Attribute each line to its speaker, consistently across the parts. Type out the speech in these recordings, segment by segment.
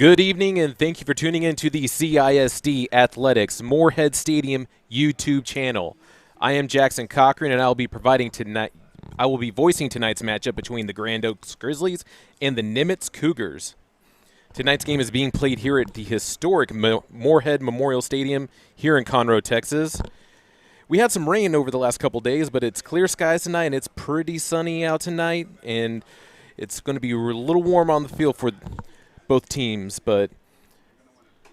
Speaker 1: Good evening, and thank you for tuning in to the CISD Athletics Moorhead Stadium YouTube channel. I am Jackson Cochran, and I will be voicing tonight's matchup between the Grand Oaks Grizzlies and the Nimitz Cougars. Tonight's game is being played here at the historic Moorhead Memorial Stadium here in Conroe, Texas. We had some rain over the last couple days, but it's clear skies tonight, and it's pretty sunny out tonight, and it's going to be a little warm on the field for both teams, but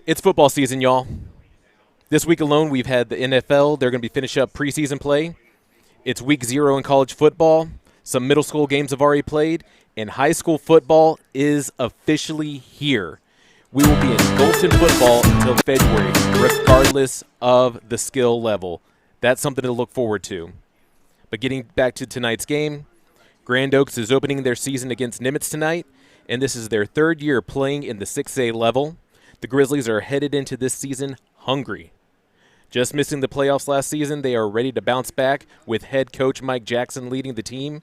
Speaker 1: it's football season, y'all. This week alone, we've had the NFL. They're going to be finishing up preseason play. It's week 0 in college football. Some middle school games have already played, and high school football is officially here. We will be engulfed in football until February, regardless of the skill level. That's something to look forward to. But getting back to tonight's game, Grand Oaks is opening their season against Nimitz tonight, and this is their third year playing in the 6A level. The Grizzlies are headed into this season hungry. Just missing the playoffs last season, they are ready to bounce back with head coach Mike Jackson leading the team.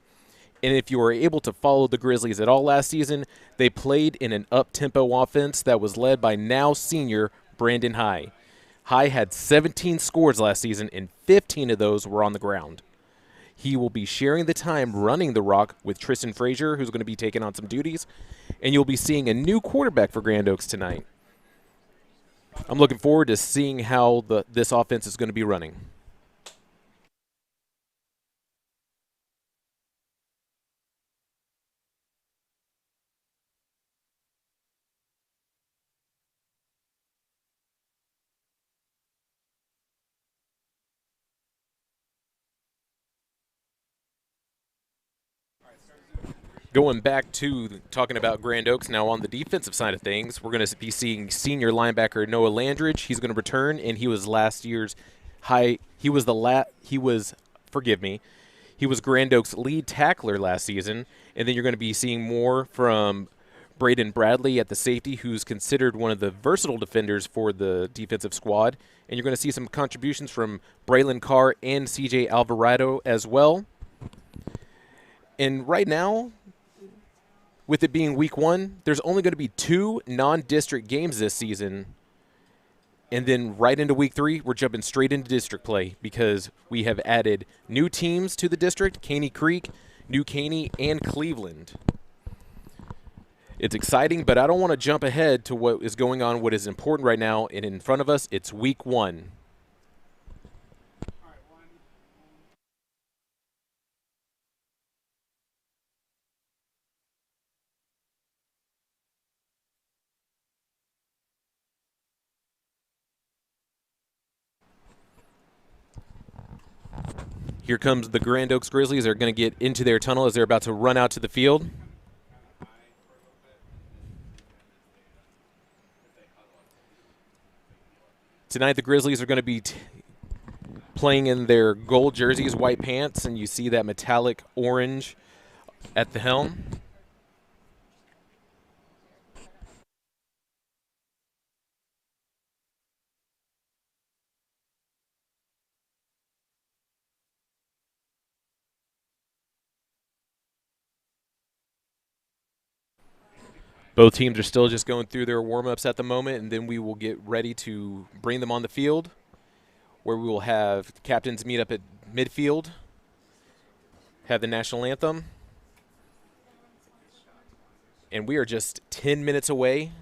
Speaker 1: And if you were able to follow the Grizzlies at all last season, they played in an up-tempo offense that was led by now senior Brandon High. High had 17 scores last season, and 15 of those were on the ground. He will be sharing the time running the rock with Tristan Frazier, who's going to be taking on some duties. And you'll be seeing a new quarterback for Grand Oaks tonight. I'm looking forward to seeing how this offense is going to be running. Going back to talking about Grand Oaks now on the defensive side of things, we're going to be seeing senior linebacker Noah Landridge. He's going to return, and he was last year's he was Grand Oaks' lead tackler last season. And then you're going to be seeing more from Braden Bradley at the safety, who's considered one of the versatile defenders for the defensive squad. And you're going to see some contributions from Braylon Carr and CJ Alvarado as well. And right now, with it being week 1, there's only going to be 2 non-district games this season. And then right into week 3, we're jumping straight into district play because we have added new teams to the district, Caney Creek, New Caney, and Cleveland. It's exciting, but I don't want to jump ahead to what is going on, what is important right now. And in front of us, it's week 1. Here comes the Grand Oaks Grizzlies. They're going to get into their tunnel as they're about to run out to the field. Tonight the Grizzlies are going to be playing in their gold jerseys, white pants, and you see that metallic orange at the helm. Both teams are still just going through their warm-ups at the moment, and then we will get ready to bring them on the field, where we will have captains meet up at midfield, have the national anthem, and we are just 10 minutes away.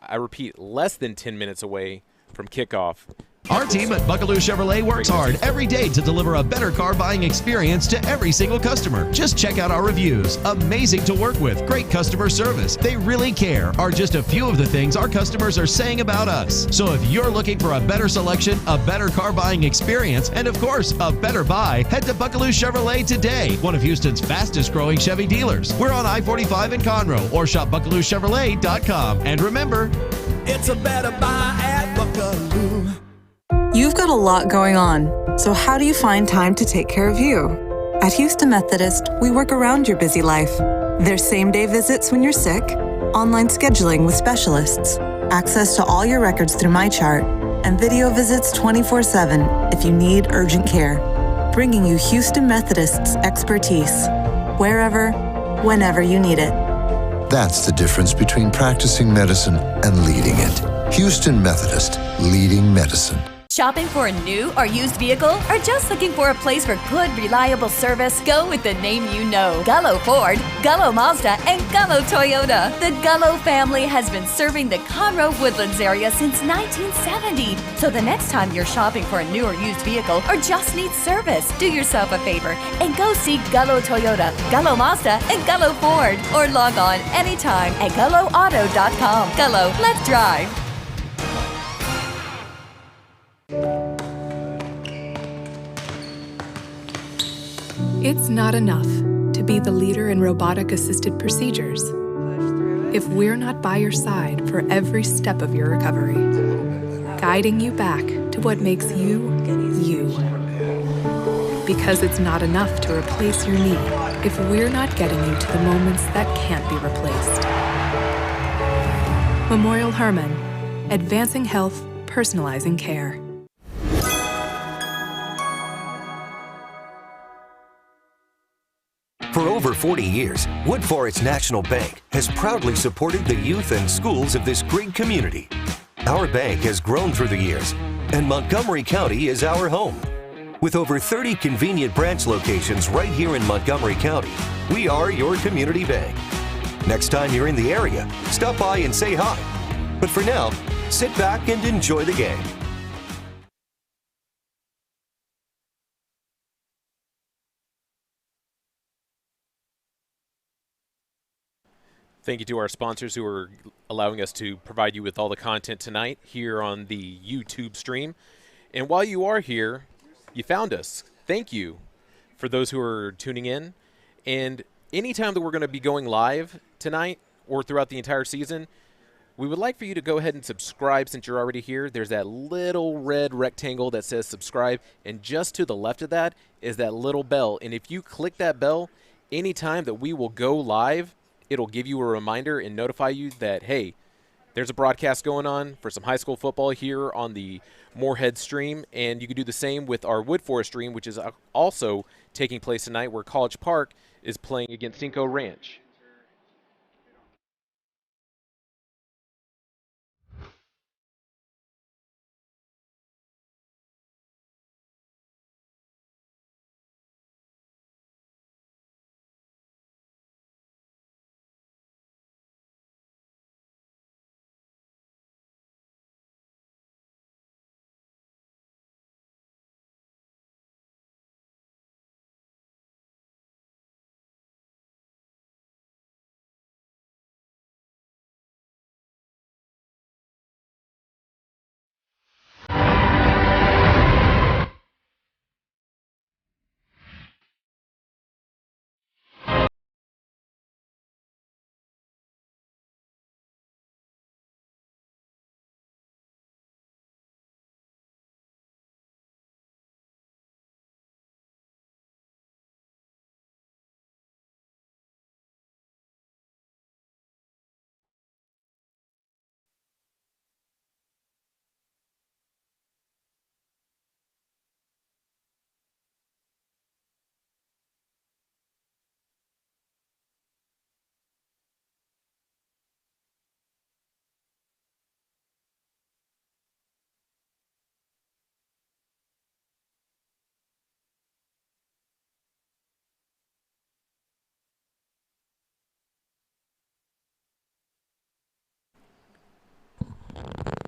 Speaker 1: I repeat, less than 10 minutes away from kickoff.
Speaker 2: Our team at Buckaloo Chevrolet works hard every day to deliver a better car buying experience to every single customer. Just check out our reviews. Amazing to work with, great customer service, they really care are just a few of the things our customers are saying about us. So if you're looking for a better selection, a better car buying experience, and of course, a better buy, head to Buckaloo Chevrolet today, one of Houston's fastest growing Chevy dealers. We're on I-45 in Conroe, or shop BuckalooChevrolet.com. And remember,
Speaker 3: it's a better buy at Buckaloo.
Speaker 4: You've got a lot going on, so how do you find time to take care of you? At Houston Methodist, we work around your busy life. There's same-day visits when you're sick, online scheduling with specialists, access to all your records through MyChart, and video visits 24/7 if you need urgent care. Bringing you Houston Methodist's expertise, wherever, whenever you need it.
Speaker 5: That's the difference between practicing medicine and leading it. Houston Methodist, leading medicine.
Speaker 6: Shopping for a new or used vehicle? Or just looking for a place for good, reliable service? Go with the name you know. Gullo Ford, Gullo Mazda, and Gullo Toyota. The Gullo family has been serving the Conroe Woodlands area since 1970. So the next time you're shopping for a new or used vehicle or just need service, do yourself a favor and go see Gullo Toyota, Gullo Mazda, and Gullo Ford. Or log on anytime at GulloAuto.com. Gullo, let's drive.
Speaker 7: It's not enough to be the leader in robotic-assisted procedures if we're not by your side for every step of your recovery, guiding you back to what makes you, you. Because it's not enough to replace your knee if we're not getting you to the moments that can't be replaced. Memorial Hermann, advancing health, personalizing care.
Speaker 8: For over 40 years, Woodforest National Bank has proudly supported the youth and schools of this great community. Our bank has grown through the years, and Montgomery County is our home. With over 30 convenient branch locations right here in Montgomery County, we are your community bank. Next time you're in the area, stop by and say hi. But for now, sit back and enjoy the game.
Speaker 1: Thank you to our sponsors who are allowing us to provide you with all the content tonight here on the YouTube stream. And while you are here, you found us. Thank you for those who are tuning in. And anytime that we're going to be going live tonight or throughout the entire season, we would like for you to go ahead and subscribe since you're already here. There's that little red rectangle that says subscribe, and just to the left of that is that little bell. And if you click that bell, anytime that we will go live, it'll give you a reminder and notify you that, hey, there's a broadcast going on for some high school football here on the Moorhead stream. And you can do the same with our Woodforest stream, which is also taking place tonight, where College Park is playing against Cinco Ranch.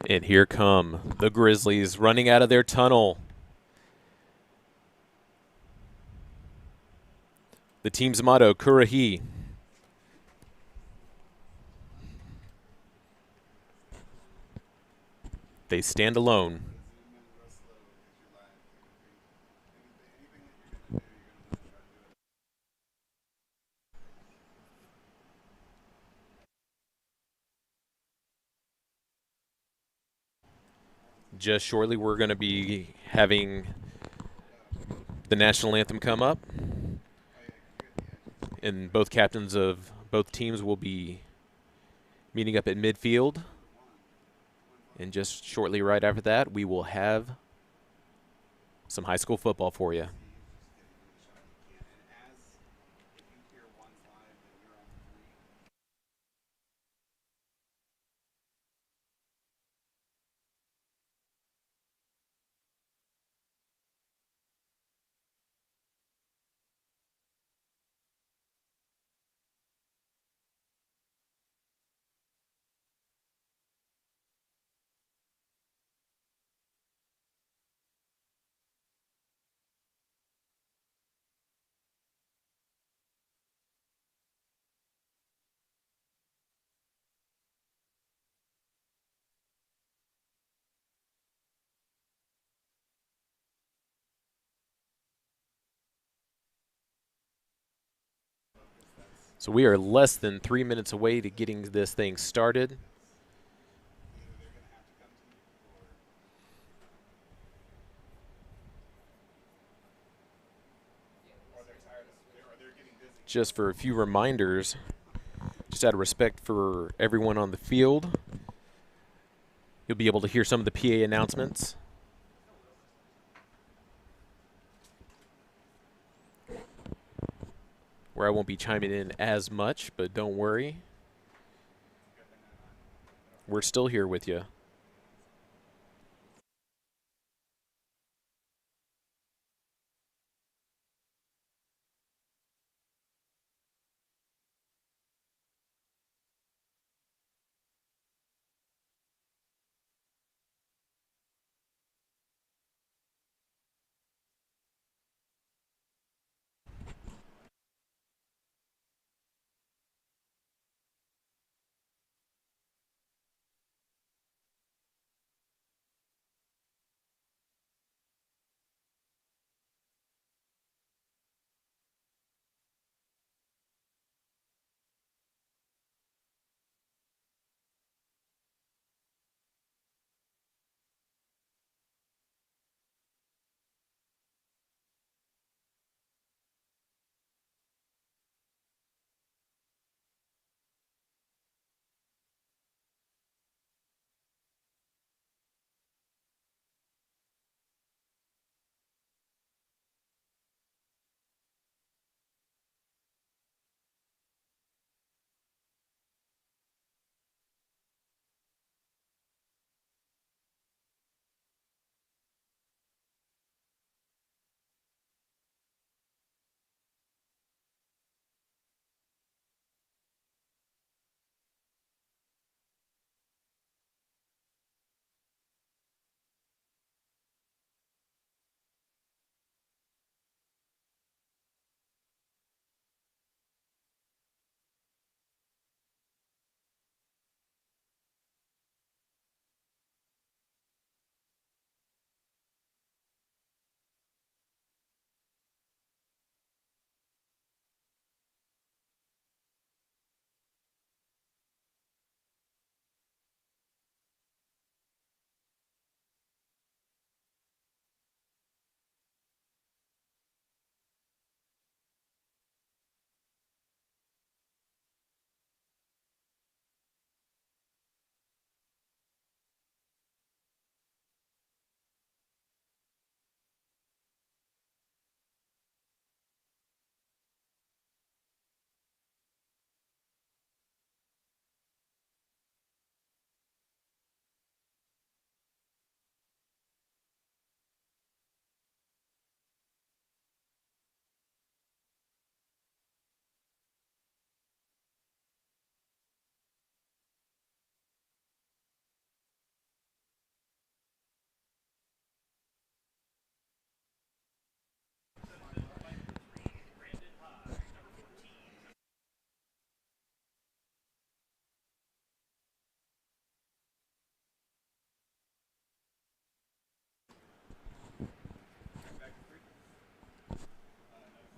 Speaker 1: And here come the Grizzlies running out of their tunnel. The team's motto, Kurahi. They stand alone. Just shortly, we're going to be having the national anthem come up. And both captains of both teams will be meeting up at midfield. And just shortly right after that, we will have some high school football for you. So we are less than 3 minutes away to getting this thing started. Just for a few reminders, just out of respect for everyone on the field, you'll be able to hear some of the PA announcements. Where I won't be chiming in as much, but don't worry. We're still here with you.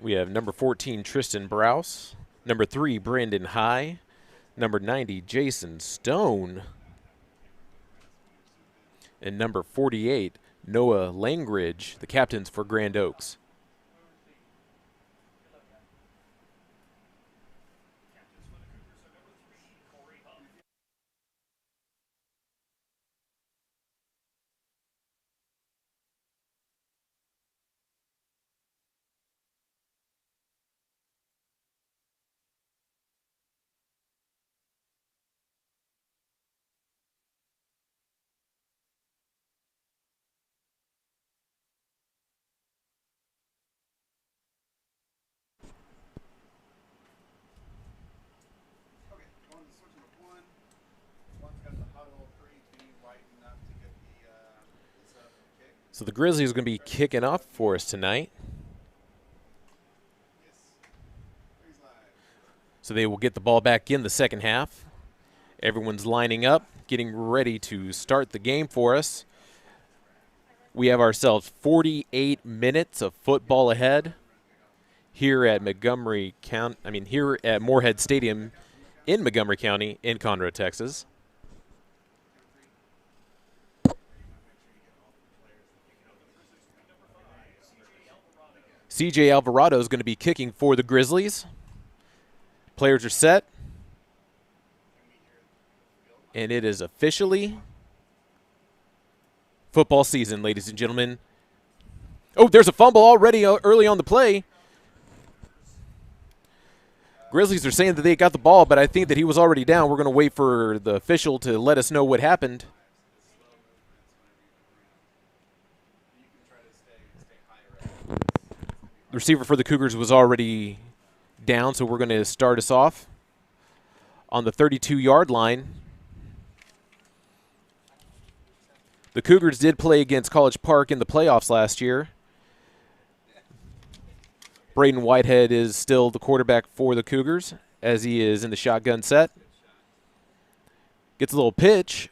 Speaker 1: We have number 14, Tristan Browse. Number 3, Brandon High. Number 90, Jason Stone. And number 48, Noah Langridge, the captains for Grand Oaks. So the Grizzlies are going to be kicking off for us tonight. So they will get the ball back in the second half. Everyone's lining up, getting ready to start the game for us. We have ourselves 48 minutes of football ahead. here at here at Moorhead Stadium in Montgomery County in Conroe, Texas. CJ Alvarado is going to be kicking for the Grizzlies. Players are set. And it is officially football season, ladies and gentlemen. Oh, there's a fumble already early on the play. Grizzlies are saying that they got the ball, but I think that he was already down. We're going to wait for the official to let us know what happened. The receiver for the Cougars was already down, so we're going to start us off on the 32-yard line. The Cougars did play against College Park in the playoffs last year. Braden Whitehead is still the quarterback for the Cougars as he is in the shotgun set. Gets a little pitch.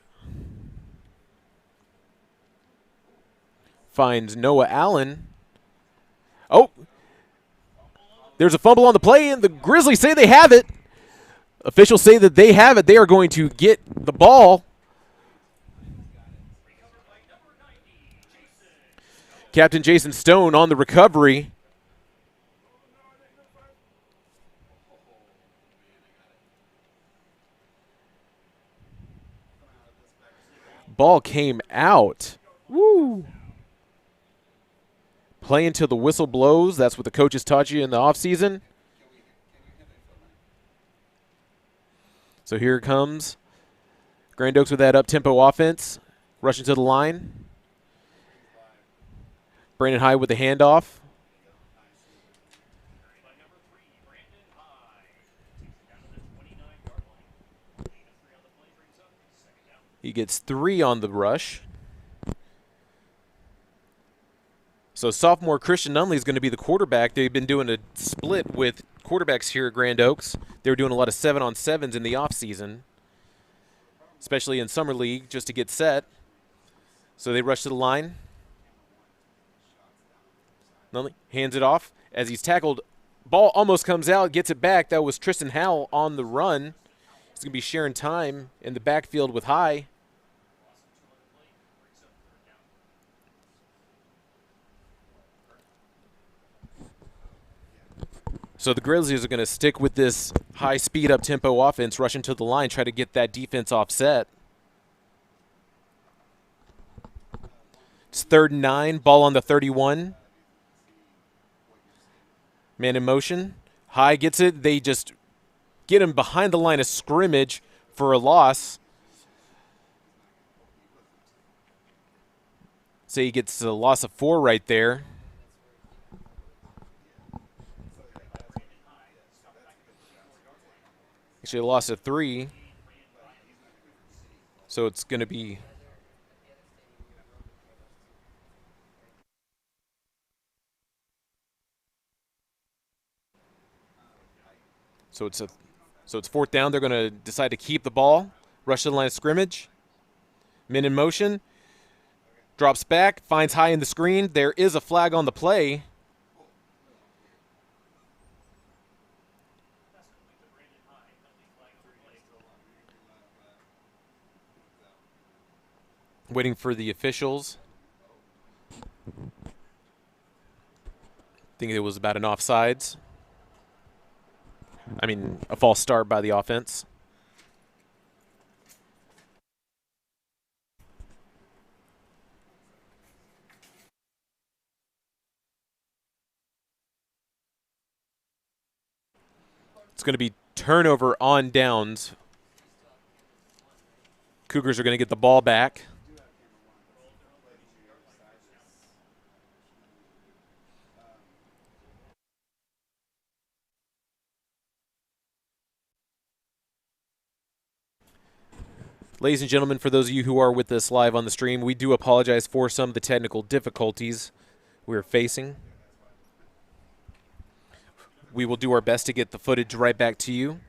Speaker 1: Finds Noah Allen. Oh, there's a fumble on the play, and the Grizzlies say they have it. Officials say that they have it. They are going to get the ball. Captain Jason Stone on the recovery. Ball came out. Woo. Play until the whistle blows. That's what the coaches taught you in the offseason. So here it comes. Grand Oaks with that up-tempo offense. Rushing to the line. Brandon High with the handoff. He gets 3 on the rush. So sophomore Christian Nunley is going to be the quarterback. They've been doing a split with quarterbacks here at Grand Oaks. They were doing a lot of 7-on-7s in the offseason, especially in Summer League, just to get set. So they rush to the line. Nunley hands it off as he's tackled. Ball almost comes out, gets it back. That was Tristan Howell on the run. He's going to be sharing time in the backfield with High. So the Grizzlies are going to stick with this high-speed, up-tempo offense, rushing to the line, try to get that defense offset. It's 3rd and 9, ball on the 31. Man in motion. High gets it. They just get him behind the line of scrimmage for a loss. So he gets a loss of 4 right there. Actually, a loss of 3. So it's going to be So it's 4th down. They're going to decide to keep the ball. Rush to the line of scrimmage. Men in motion. Drops back. Finds High in the screen. There is a flag on the play. Waiting for the officials. Think it was about an offsides. A false start by the offense. It's going to be turnover on downs. Cougars are going to get the ball back. Ladies and gentlemen, for those of you who are with us live on the stream, we do apologize for some of the technical difficulties we're facing. We will do our best to get the footage right back to you.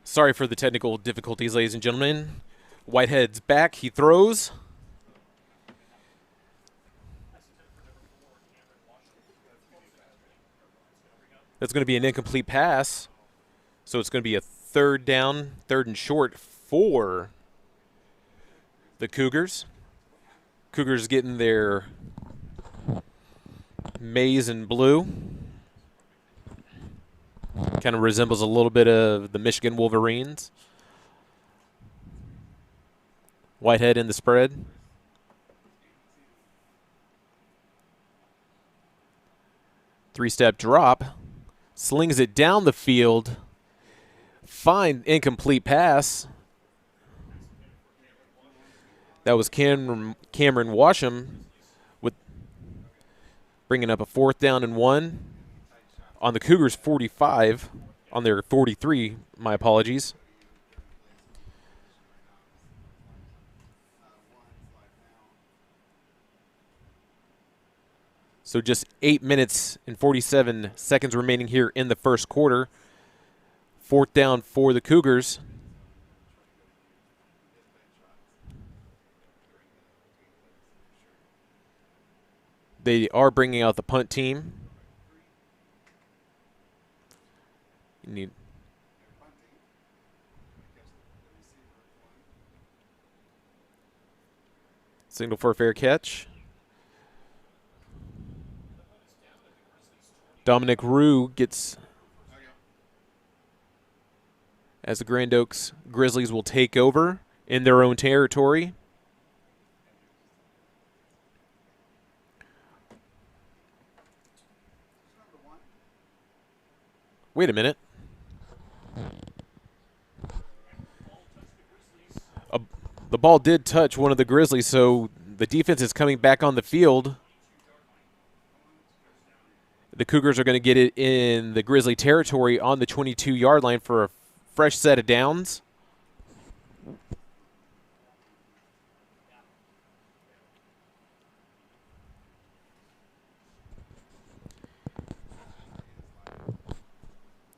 Speaker 1: Sorry for the technical difficulties, ladies and gentlemen. Whitehead's back. He throws. That's going to be an incomplete pass. So it's going to be a third down, third and short for the Cougars. Cougars getting their maize and blue. Kind of resembles a little bit of the Michigan Wolverines. Whitehead in the spread. Three-step drop. Slings it down the field. Fine incomplete pass. That was Cameron Washam with bringing up a 4th down and 1 on the Cougars 45, on their 43, my apologies. So just 8 minutes and 47 seconds remaining here in the first quarter. 4th down for the Cougars. They are bringing out the punt team. Need signal for a fair catch. Dominic Rue gets, as the Grand Oaks Grizzlies will take over in their own territory. Wait a minute. The ball did touch one of the Grizzlies, so the defense is coming back on the field. The Cougars are going to get it in the Grizzly territory on the 22-yard line for a fresh set of downs.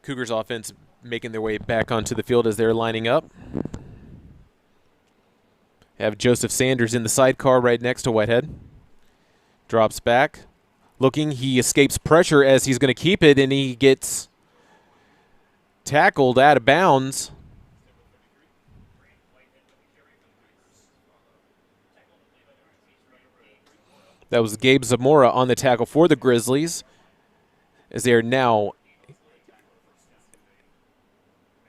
Speaker 1: Cougars offense making their way back onto the field as they're lining up. Have Joseph Sanders in the sidecar right next to Whitehead. Drops back. Looking, he escapes pressure as he's going to keep it, and he gets tackled out of bounds. That was Gabe Zamora on the tackle for the Grizzlies, as they are now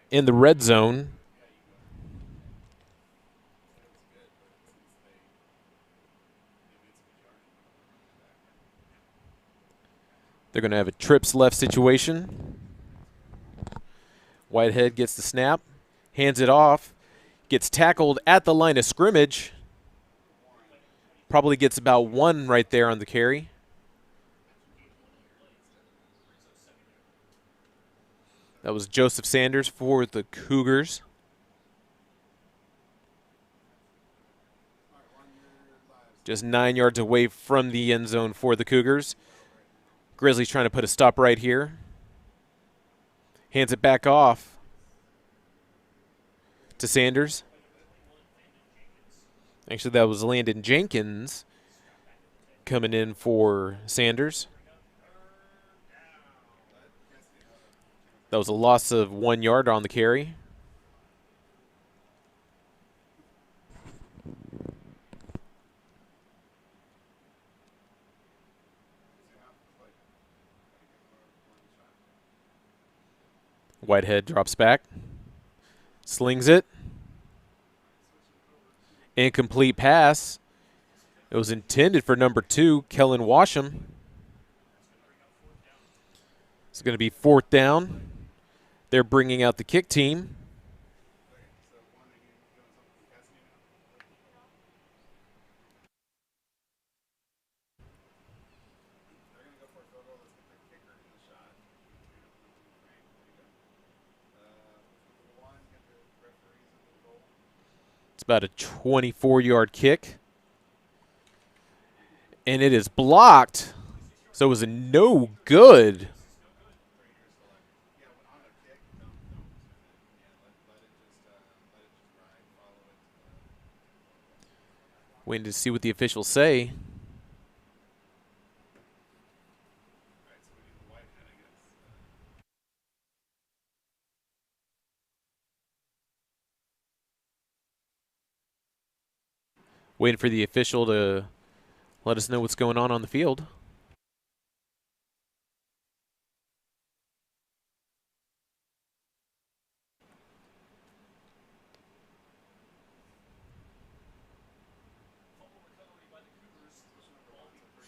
Speaker 1: in the red zone. They're going to have a trips left situation. Whitehead gets the snap, hands it off, gets tackled at the line of scrimmage. Probably gets about 1 right there on the carry. That was Joseph Sanders for the Cougars. Just 9 yards away from the end zone for the Cougars. Grizzlies trying to put a stop right here. Hands it back off to Sanders. Actually, that was Landon Jenkins coming in for Sanders. That was a loss of 1 yard on the carry. Whitehead drops back, slings it. Incomplete pass. It was intended for number 2, Kellen Washam. It's going to be 4th down. They're bringing out the kick team. It's about a 24-yard kick. And it is blocked. So it was a no good. Waiting to see what the officials say. Waiting for the official to let us know what's going on the field.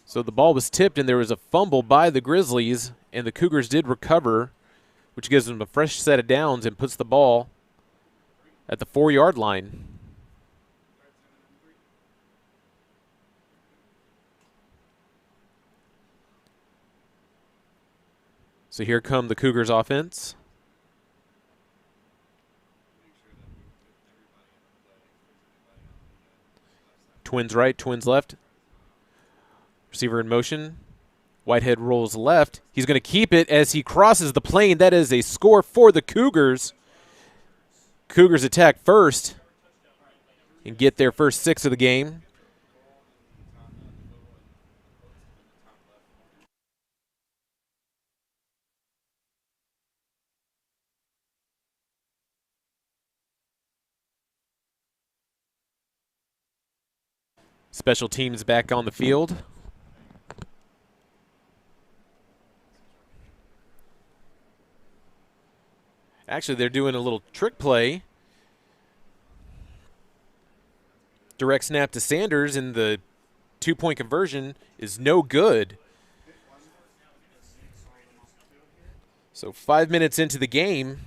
Speaker 1: So the ball was tipped and there was a fumble by the Grizzlies, and the Cougars did recover, which gives them a fresh set of downs and puts the ball at the 4-yard line. So here come the Cougars offense. Twins right, twins left. Receiver in motion. Whitehead rolls left. He's going to keep it as he crosses the plane. That is a score for the Cougars. Cougars attack first and get their first 6 of the game. Special teams back on the field. Actually, they're doing a little trick play. Direct snap to Sanders, and the 2-point conversion is no good. So 5 minutes into the game,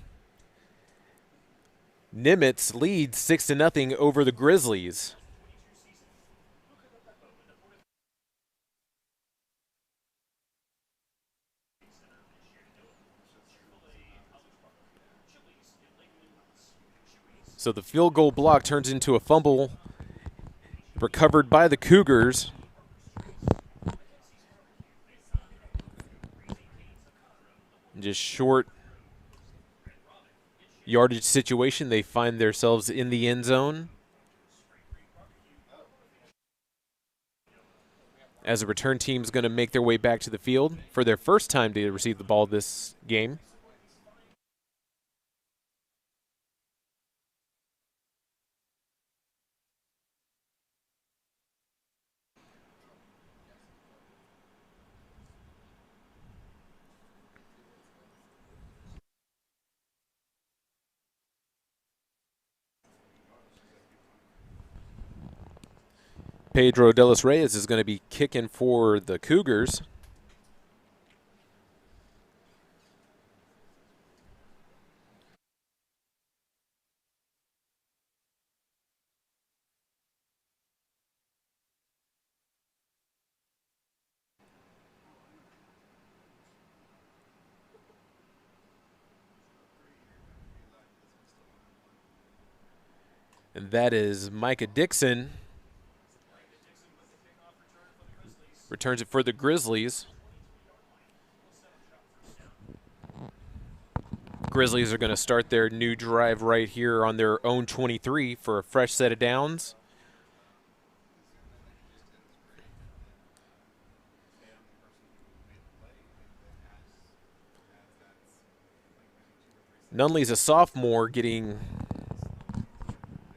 Speaker 1: Nimitz leads 6-0 over the Grizzlies. So the field goal block turns into a fumble recovered by the Cougars. Just short yardage situation. They find themselves in the end zone. As the return team is going to make their way back to the field for their first time to receive the ball this game. Pedro de los Reyes is going to be kicking for the Cougars. And that is Micah Dixon. Returns it for the Grizzlies. Grizzlies are going to start their new drive right here on their own 23 for a fresh set of downs. Nunley's a sophomore getting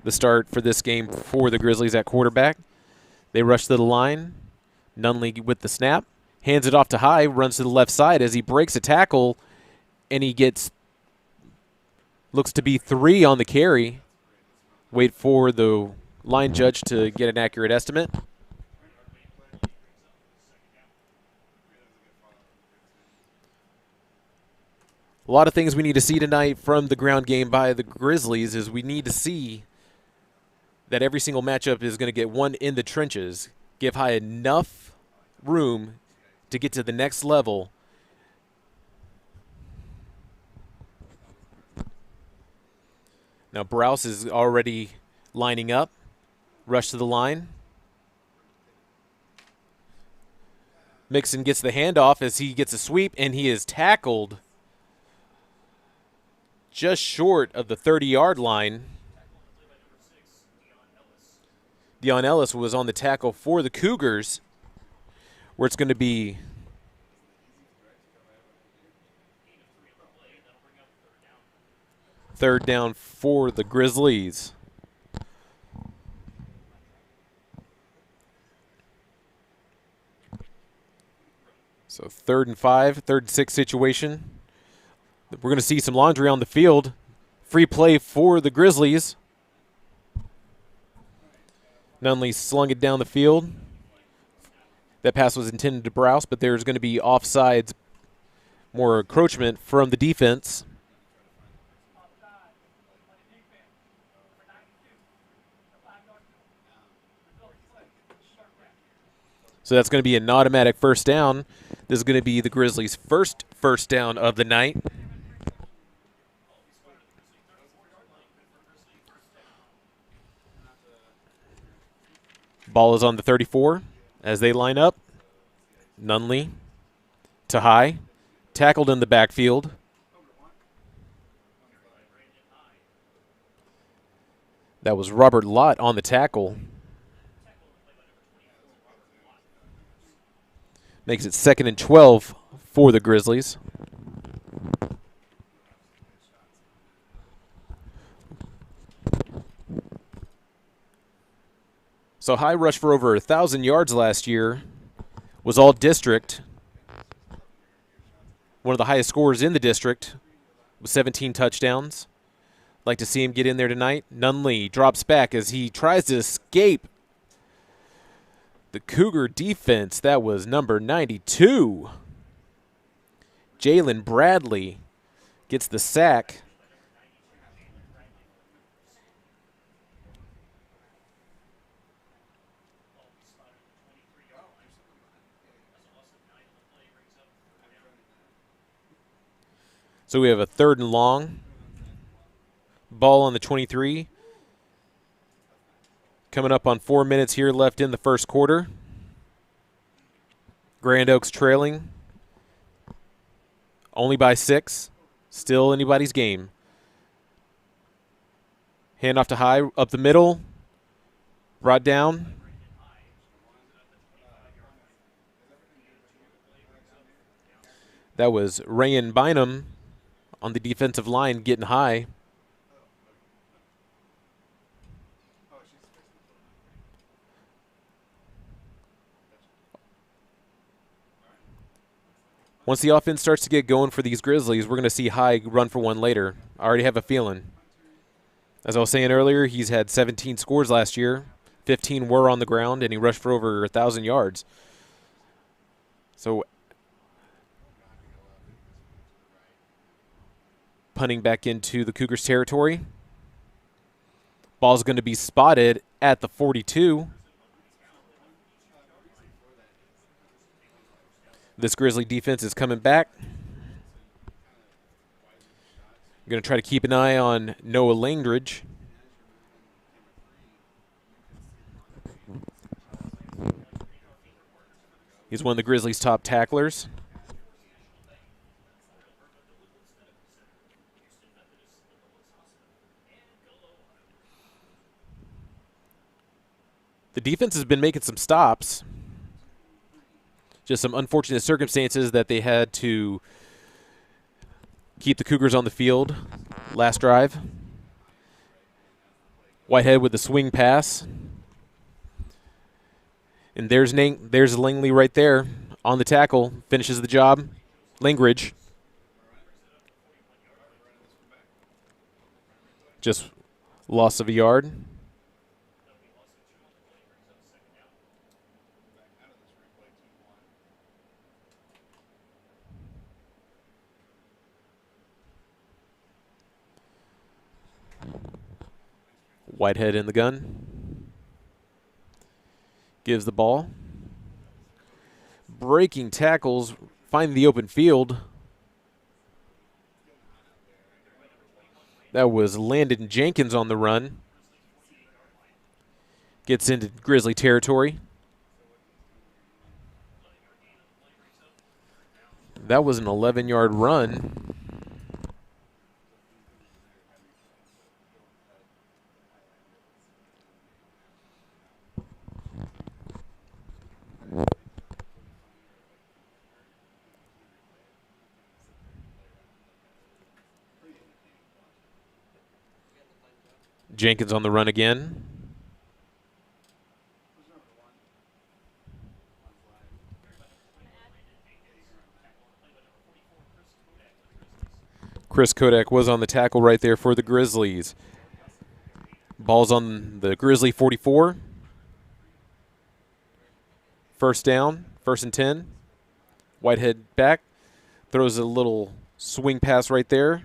Speaker 1: the start for this game for the Grizzlies at quarterback. They rush to the line. Nunley with the snap, hands it off to High, runs to the left side as he breaks a tackle, and he looks to be 3 on the carry. Wait for the line judge to get an accurate estimate. A lot of things we need to see tonight from the ground game by the Grizzlies is we need to see that every single matchup is going to get one in the trenches, give High enough room to get to the next level. Now Browse is already lining up. Rush to the line. Mixon gets the handoff as he gets a sweep, and he is tackled just short of the 30-yard line. Dion Ellis was on the tackle for the Cougars, where it's going to be third down for the Grizzlies. So 3rd and 5, 3rd and 6 situation. We're going to see some laundry on the field. Free play for the Grizzlies. Nunley slung it down the field. That pass was intended to Browse, but there's going to be offsides, more encroachment from the defense. So that's going to be an automatic first down. This is going to be the Grizzlies' first down of the night. Ball is on the 34 as they line up. Nunley to High. Tackled in the backfield. That was Robert Lott on the tackle. Makes it 2nd and 12 for the Grizzlies. So High rushed for over 1,000 yards last year. Was all district. One of the highest scorers in the district with 17 touchdowns. Like to see him get in there tonight. Nunley drops back as he tries to escape the Cougar defense. That was number 92. Jalen Bradley gets the sack. So we have a 3rd and long. Ball on the 23. Coming up on 4 minutes here left in the first quarter. Grand Oaks trailing only by 6. Still anybody's game. Hand off to High, up the middle. Brought down. That was Rayan Bynum on the defensive line getting High. Once the offense starts to get going for these Grizzlies, we're going to see High run for one later. I already have a feeling. As I was saying earlier, he's had 17 scores last year. 15 were on the ground, and he rushed for over 1,000 yards. So punting back into the Cougars' territory. Ball's going to be spotted at the 42. This Grizzly defense is coming back. We're going to try to keep an eye on Noah Langridge. He's one of the Grizzlies' top tacklers. The defense has been making some stops. Just some unfortunate circumstances that they had to keep the Cougars on the field last drive. Whitehead with the swing pass. And there's Langley right there on the tackle. Finishes the job. Langridge. Just loss of a yard. Whitehead in the gun. Gives the ball. Breaking tackles. Find the open field. That was Landon Jenkins on the run. Gets into Grizzly territory. That was an 11-yard run. Jenkins on the run again. Chris Kodak was on the tackle right there for the Grizzlies. Ball's on the Grizzly 44. First down, 1st and 10. Whitehead back, throws a little swing pass right there.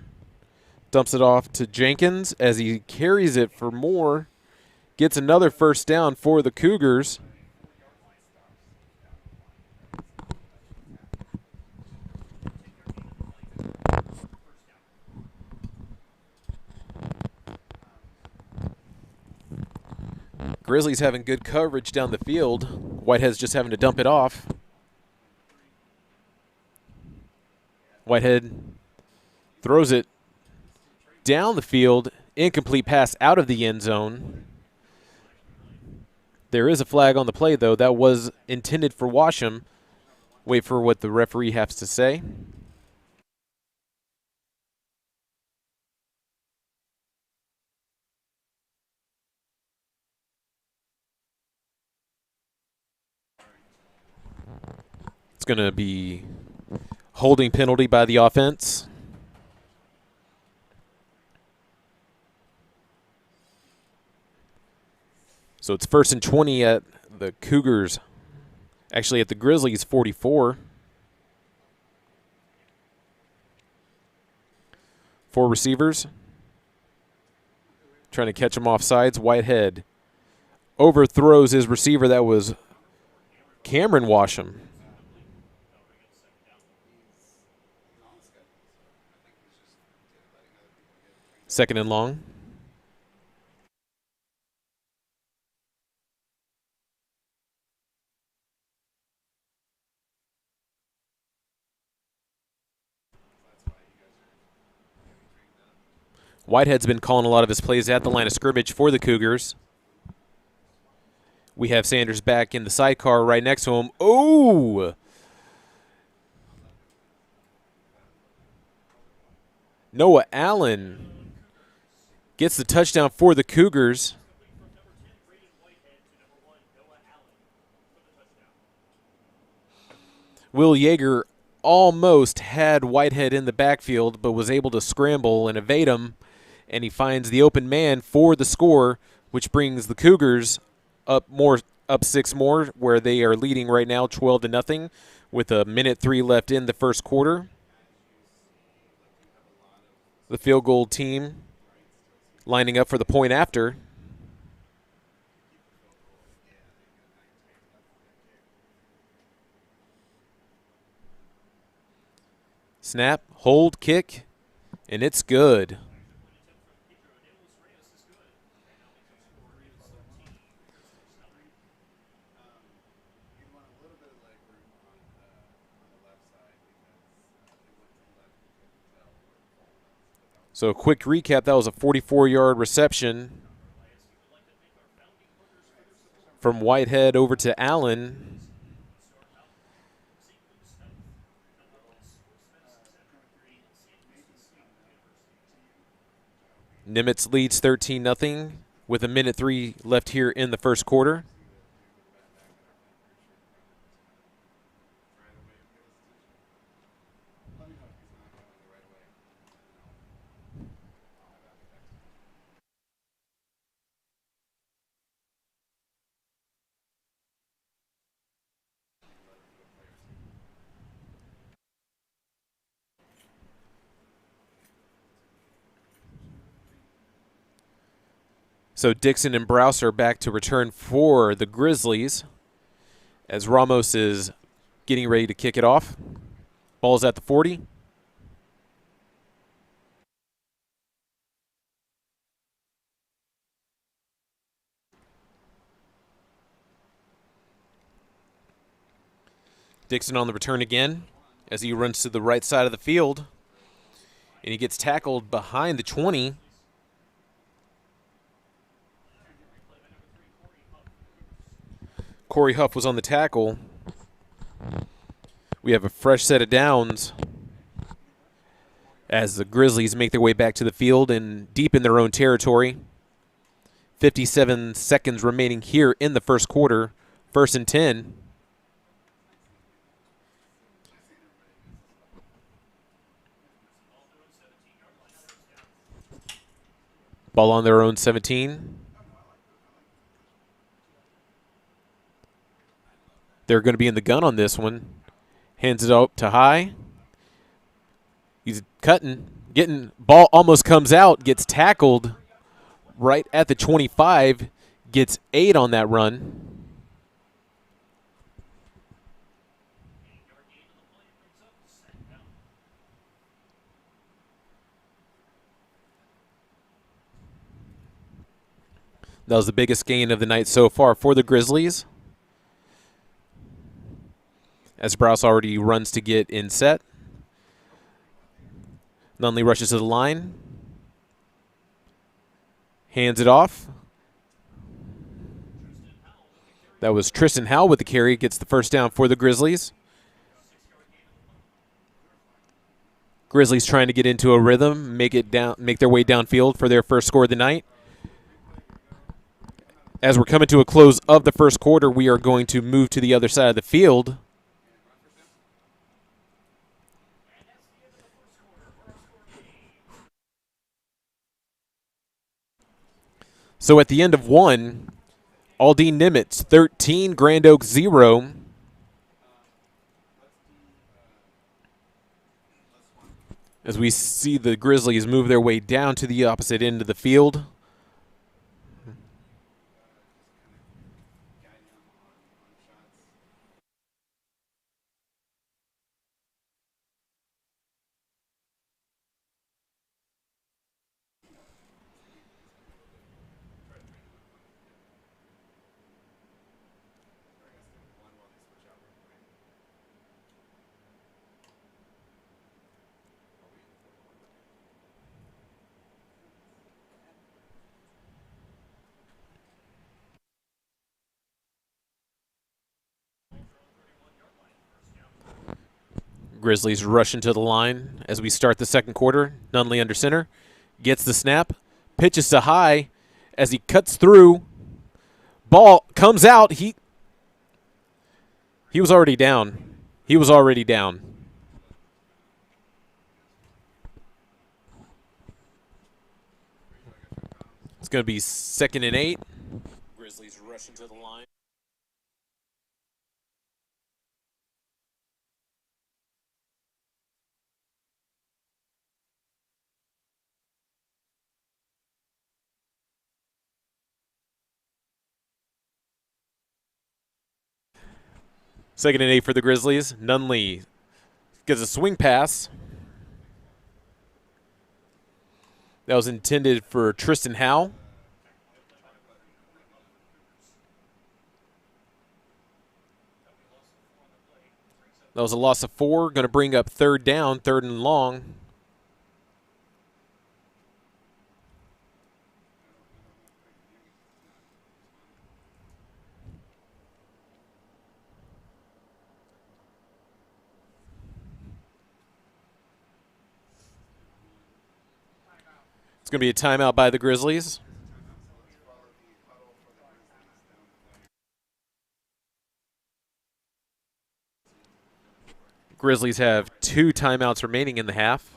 Speaker 1: Dumps it off to Jenkins as he carries it for more. Gets another first down for the Cougars. Grizzlies having good coverage down the field. Whitehead's just having to dump it off. Whitehead throws it down the field. Incomplete pass out of the end zone. There is a flag on the play, though. That was intended for Washam. Wait for what the referee has to say. It's going to be holding penalty by the offense. So it's 1st and 20 at the Cougars. Actually, at the Grizzlies 44. 4 receivers. Trying to catch him off sides. Whitehead overthrows his receiver. That was Cameron Washam. Second and long. Whitehead's been calling a lot of his plays at the line of scrimmage for the Cougars. We have Sanders back in the sidecar right next to him. Oh! Noah Allen gets the touchdown for the Cougars. Will Yeager almost had Whitehead in the backfield, but was able to scramble and evade him, and he finds the open man for the score, which brings the Cougars up 6 more, where they are leading right now 12-0 with 1:03 left in the first quarter. The field goal team lining up for the point after. Snap, hold, kick, and it's good. So a quick recap, that was a 44-yard reception from Whitehead over to Allen. Nimitz leads 13-0 with 1:03 left here in the first quarter. So Dixon and Browse are back to return for the Grizzlies as Ramos is getting ready to kick it off. Ball's at the 40. Dixon on the return again as he runs to the right side of the field, and he gets tackled behind the 20. Corey Huff was on the tackle. We have a fresh set of downs as the Grizzlies make their way back to the field and deep in their own territory. 57 seconds remaining here in the first quarter. 1st and 10. Ball on their own 17. They're going to be in the gun on this one. Hands it up to High. He's cutting. Ball almost comes out. Gets tackled right at the 25. Gets 8 on that run. That was the biggest gain of the night so far for the Grizzlies. As Browse already runs to get in set. Nunley rushes to the line. Hands it off. That was Tristan Howell with the carry. Gets the first down for the Grizzlies. Grizzlies trying to get into a rhythm, make their way downfield for their first score of the night. As we're coming to a close of the first quarter, we are going to move to the other side of the field. So at the end of 1, Aldine Nimitz 13, Grand Oaks 0. As we see the Grizzlies move their way down to the opposite end of the field. Grizzlies rush into the line as we start the second quarter. Nunley under center. Gets the snap. Pitches to High as he cuts through. Ball comes out. He was already down. He was already down. It's going to be 2nd and 8. Grizzlies rush into the line. Second and 8 for the Grizzlies. Nunley gets a swing pass. That was intended for Tristan Howell. That was a loss of 4. Going to bring up 3rd down, 3rd and long. It's going to be a timeout by the Grizzlies. Grizzlies have 2 timeouts remaining in the half.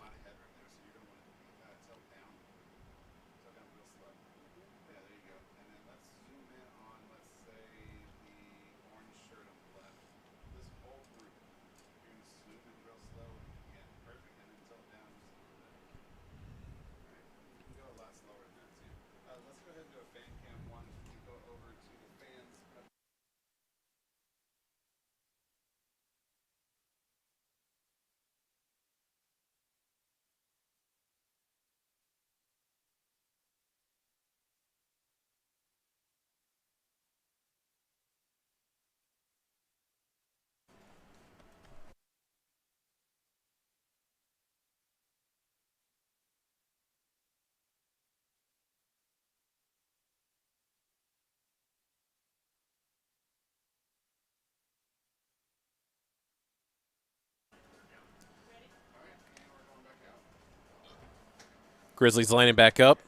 Speaker 1: Grizzlies lining back up.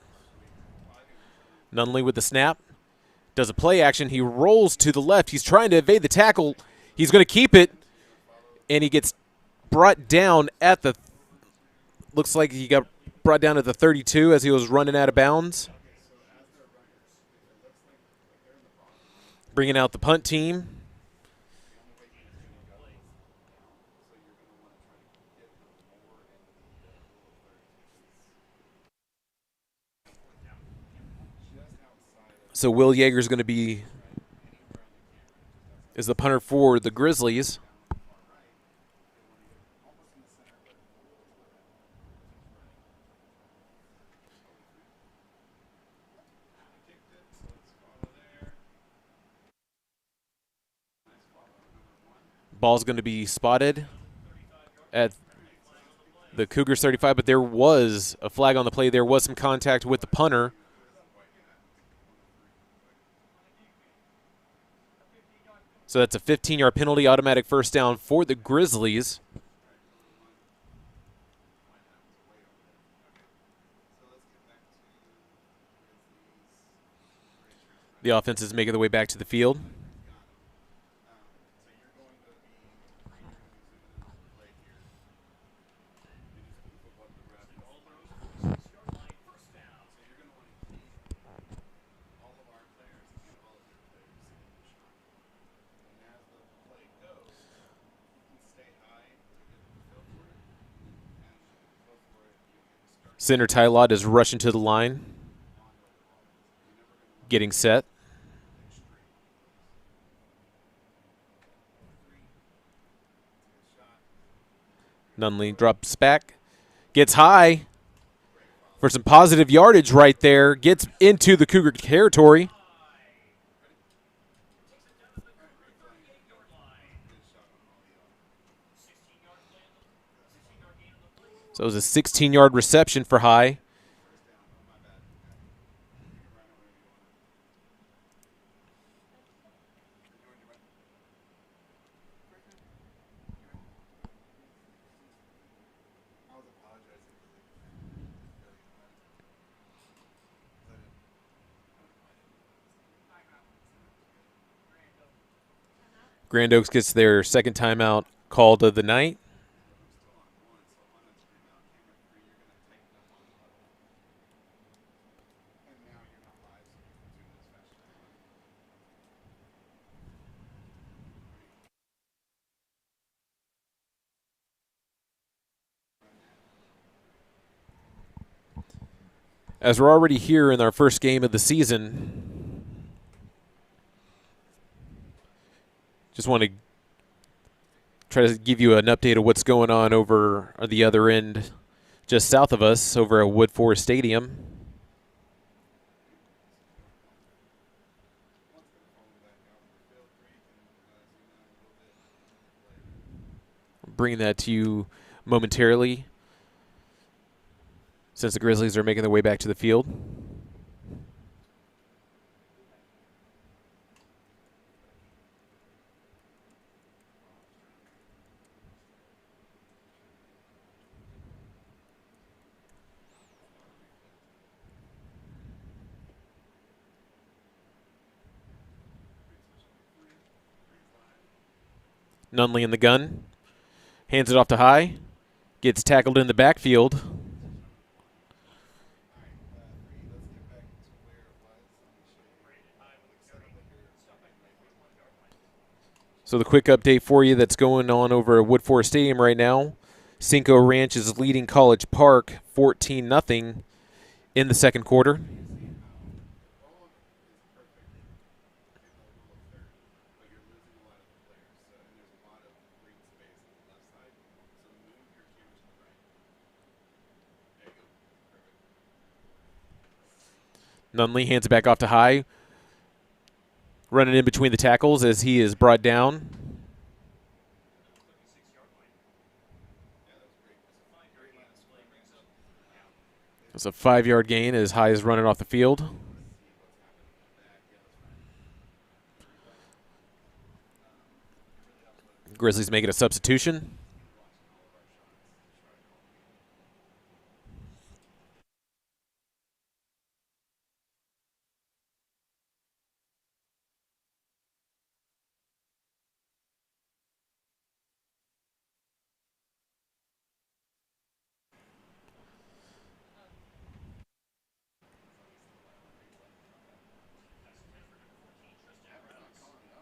Speaker 1: Nunley with the snap. Does a play action. He rolls to the left. He's trying to evade the tackle. He's going to keep it. And he gets brought down at the – looks like he got brought down at the 32 as he was running out of bounds. Bringing out the punt team. So Will Yeager's going to be – is the punter for the Grizzlies. Ball's going to be spotted at the Cougars 35, but there was a flag on the play. There was some contact with the punter. So that's a 15-yard penalty, automatic first down for the Grizzlies. The offense is making their way back to the field. Center Ty Lott is rushing to the line, getting set. Nunley drops back, gets high for some positive yardage right there, gets into the Cougar territory. So it was a 16-yard reception for High. Grand Oaks gets their second timeout called of the night. As we're already here in our first game of the season, just want to try to give you an update of what's going on over the other end, just south of us, over at Wood Forest Stadium. I'll bring that to you momentarily, since the Grizzlies are making their way back to the field. Nunley in the gun, hands it off to High, gets tackled in the backfield. So the quick update for you that's going on over at Wood Forest Stadium right now. Cinco Ranch is leading College Park 14-0 in the second quarter. Nunley hands it back off to High, running in between the tackles as he is brought down. It's a 5-yard gain as High is running off the field. Grizzlies making a substitution.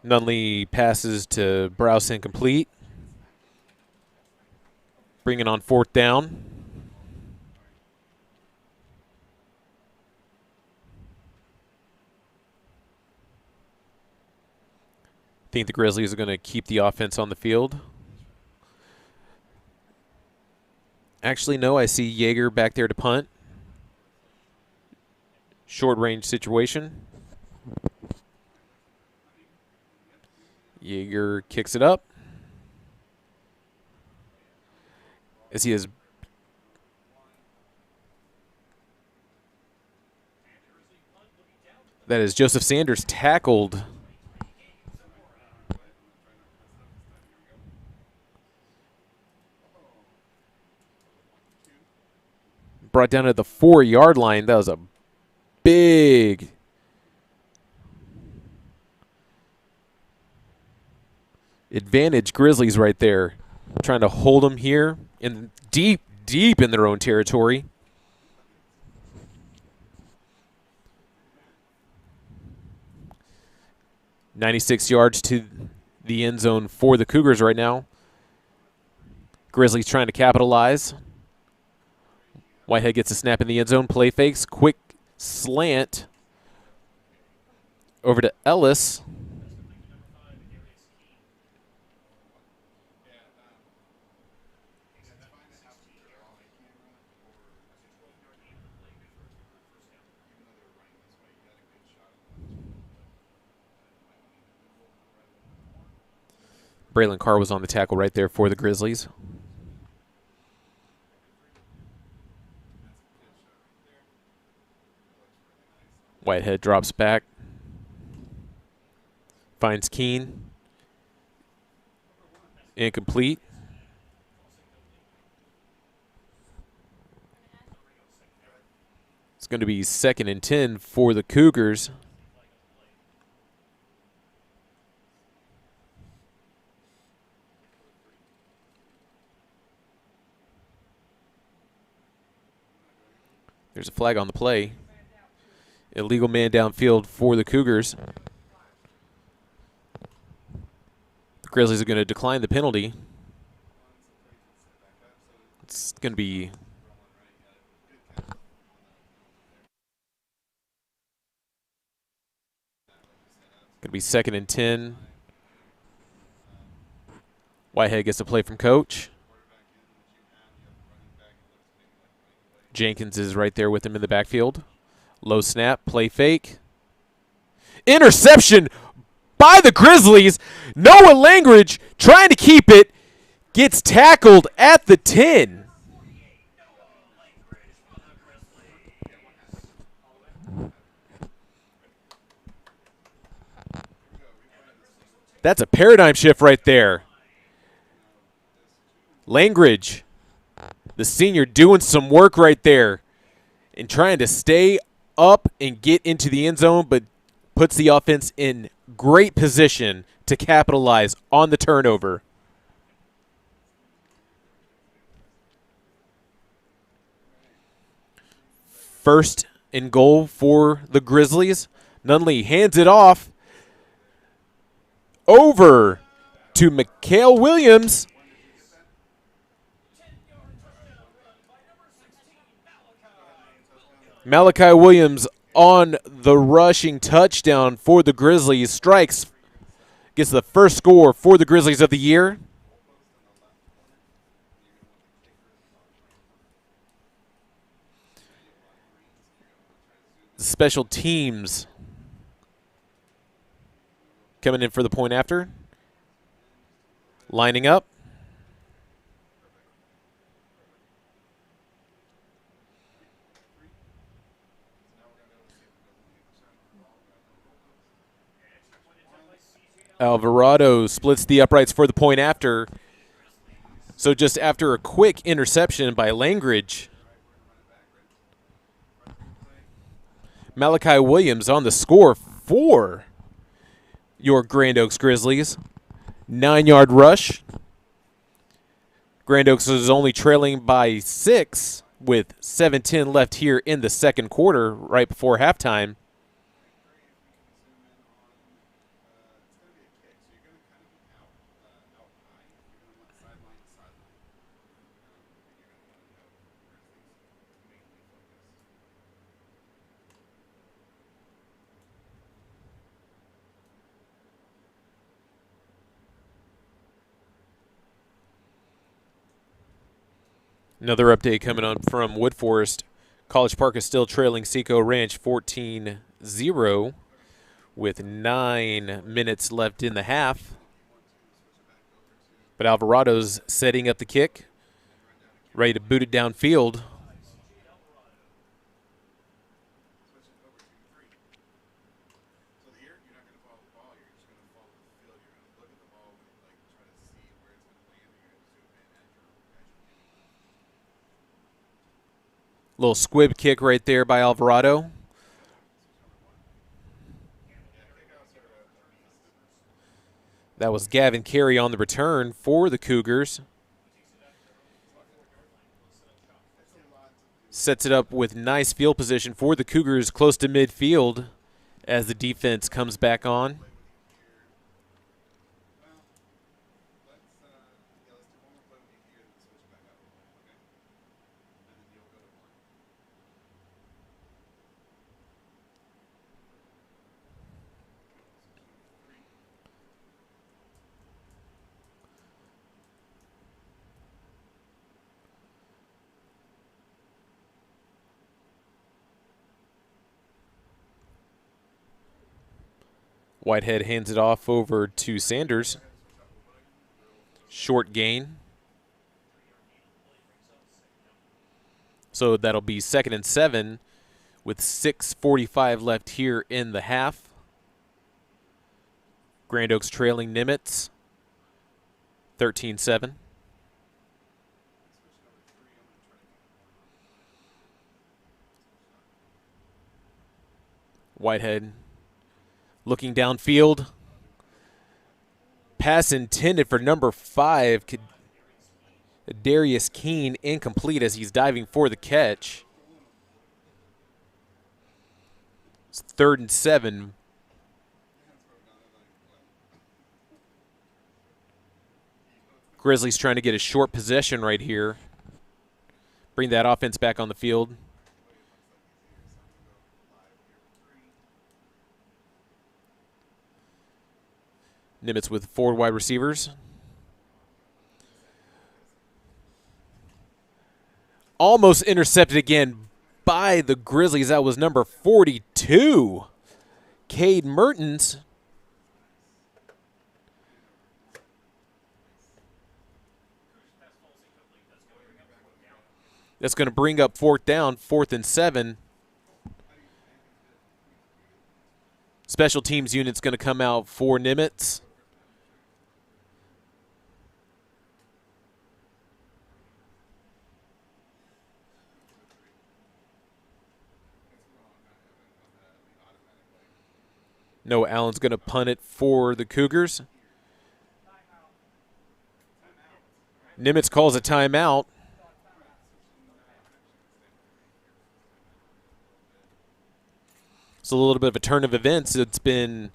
Speaker 1: Nunley passes to Browse incomplete. Bringing on 4th down. Think the Grizzlies are going to keep the offense on the field. Actually, no, I see Yeager back there to punt. Short range situation. Yeager kicks it up. As he has that is Joseph Sanders tackled. Brought down at the 4-yard line. That was a big advantage Grizzlies right there. Trying to hold them here in deep in their own territory. .96 yards to the end zone for the Cougars right now. Grizzlies trying to capitalize. Whitehead gets a snap in the end zone. Play fakes. Quick slant over to Ellis. Braylon Carr was on the tackle right there for the Grizzlies. Whitehead drops back. Finds Keene. Incomplete. It's going to be 2nd and 10 for the Cougars. There's a flag on the play. Illegal man downfield for the Cougars. The Grizzlies are going to decline the penalty. It's going to be second and 10. Whitehead gets a play from coach. Jenkins is right there with him in the backfield. Low snap, play fake. Interception by the Grizzlies. Noah Langridge trying to keep it. Gets tackled at the 10. That's a paradigm shift right there. Langridge, the senior, doing some work right there and trying to stay up and get into the end zone, but puts the offense in great position to capitalize on the turnover. First and goal for the Grizzlies. Nunley hands it off over to Mikhail Williams. Malachi Williams on the rushing touchdown for the Grizzlies. Strikes, gets the first score for the Grizzlies of the year. Special teams coming in for the point after. Lining up. Alvarado splits the uprights for the point after. So just after a quick interception by Langridge, Malachi Williams on the score for your Grand Oaks Grizzlies. 9-yard rush. Grand Oaks is only trailing by 6 with 7:10 left here in the second quarter, right before halftime. Another update coming on from Wood Forest. College Park is still trailing Seco Ranch 14-0 with 9 minutes left in the half. But Alvarado's setting up the kick, ready to boot it downfield. Little squib kick right there by Alvarado. That was Gavin Carey on the return for the Cougars. Sets it up with nice field position for the Cougars close to midfield as the defense comes back on. Whitehead hands it off over to Sanders. Short gain. So that'll be 2nd and 7 with 6:45 left here in the half. Grand Oaks trailing Nimitz 13-7. Whitehead looking downfield. Pass intended for number 5. Darius Keene incomplete as he's diving for the catch. It's 3rd and 7. Grizzlies trying to get a short possession right here. Bring that offense back on the field. Nimitz with 4 wide receivers. Almost intercepted again by the Grizzlies. That was number 42, Cade Mertens. That's going to bring up 4th down, 4th and 7. Special teams unit's going to come out for Nimitz. No, Allen's going to punt it for the Cougars. Nimitz calls a timeout. It's a little bit of a turn of events. It's been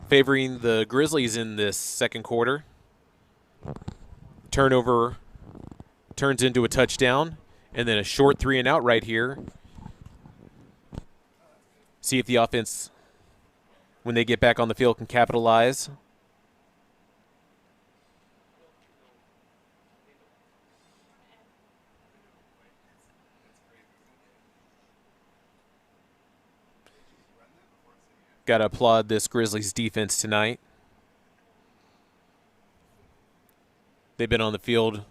Speaker 1: favoring the Grizzlies in this second quarter. Turnover turns into a touchdown, and then a short 3-and-out right here. See if the offense, when they get back on the field, can capitalize. Got to applaud this Grizzlies defense tonight. They've been on the field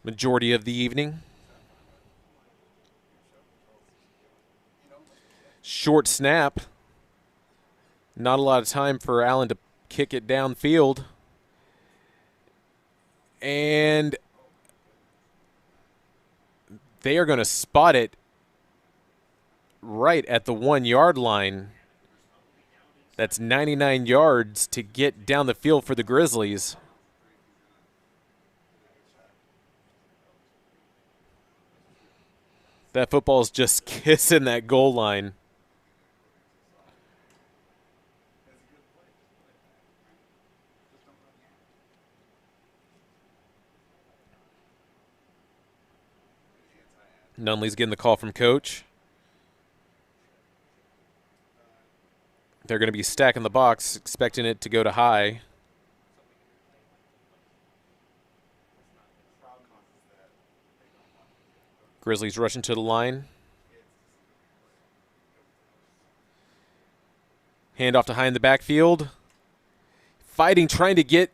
Speaker 1: majority of the evening. Short snap. Not a lot of time for Allen to kick it downfield. And they are going to spot it right at the 1-yard line. That's 99 yards to get down the field for the Grizzlies. That football's just kissing that goal line. Nunley's getting the call from coach. They're going to be stacking the box, expecting it to go to high. Grizzlies rushing to the line. Handoff to High in the backfield. Fighting, trying to get.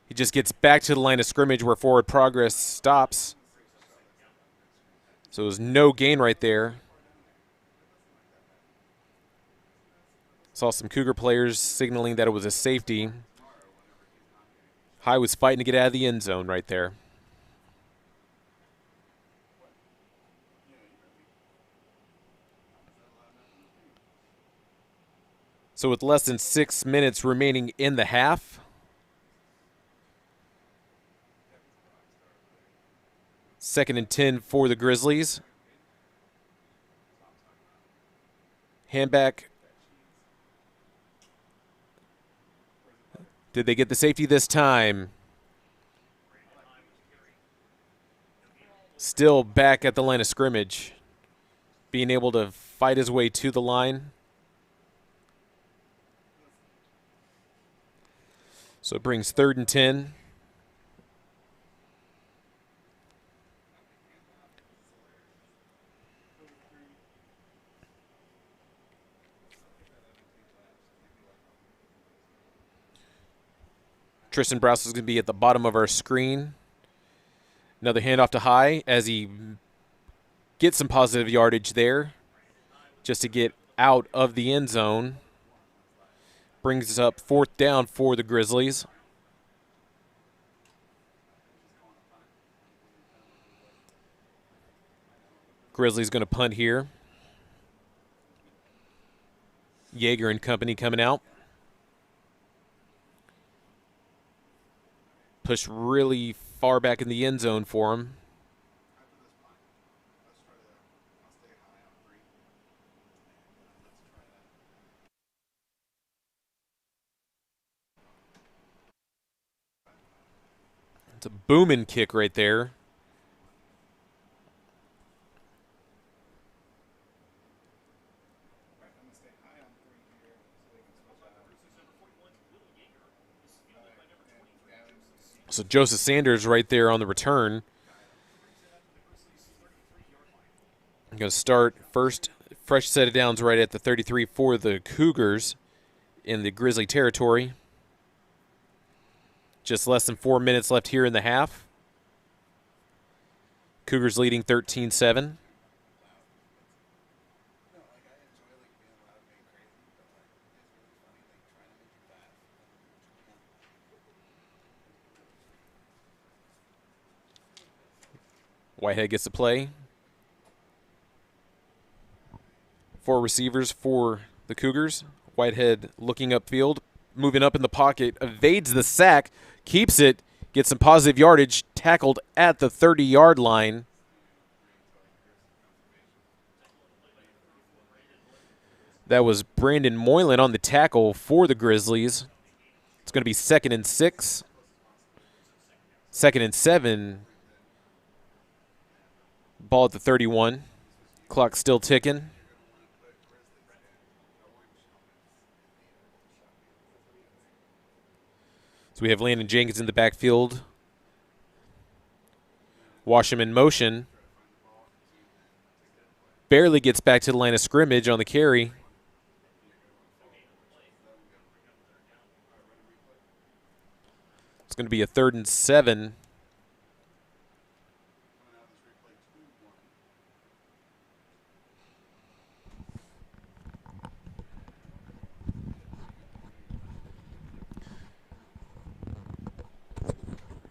Speaker 1: He just gets back to the line of scrimmage where forward progress stops. So it was no gain right there. Saw some Cougar players signaling that it was a safety. High was fighting to get out of the end zone right there. So with less than 6 minutes remaining in the half, second and 10 for the Grizzlies. Hand back. Did they get the safety this time? Still back at the line of scrimmage, being able to fight his way to the line. So it brings 3rd and 10. Tristan Browse is going to be at the bottom of our screen. Another handoff to High as he gets some positive yardage there just to get out of the end zone. Brings us up 4th down for the Grizzlies. Grizzlies going to punt here. Yeager and company coming out. Push really far back in the end zone for him. It's a booming kick right there. So Joseph Sanders right there on the return. I'm going to start first fresh set of downs right at the 33 for the Cougars in the Grizzly territory. Just less than 4 minutes left here in the half. Cougars leading 13-7. Whitehead gets to play. 4 receivers for the Cougars. Whitehead looking upfield, moving up in the pocket, evades the sack, keeps it, gets some positive yardage, tackled at the 30-yard line. That was Brandon Moylan on the tackle for the Grizzlies. It's going to be 2nd and 6. 2nd and 7. Ball at the 31. Clock still ticking. So we have Landon Jenkins in the backfield. Wash him in motion. Barely gets back to the line of scrimmage on the carry. It's going to be a 3rd and 7.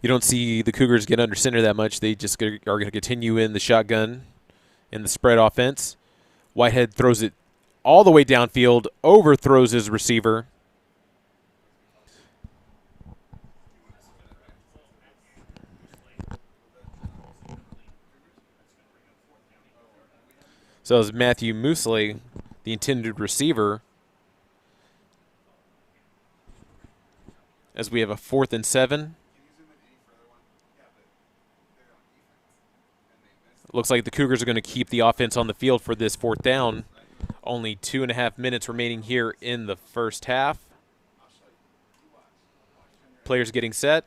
Speaker 1: You don't see the Cougars get under center that much. They just are going to continue in the shotgun in the spread offense. Whitehead throws it all the way downfield, overthrows his receiver. So it's Matthew Moosley, the intended receiver, as we have a 4th and 7. Looks like the Cougars are going to keep the offense on the field for this 4th down. Only 2.5 minutes remaining here in the first half. Players getting set.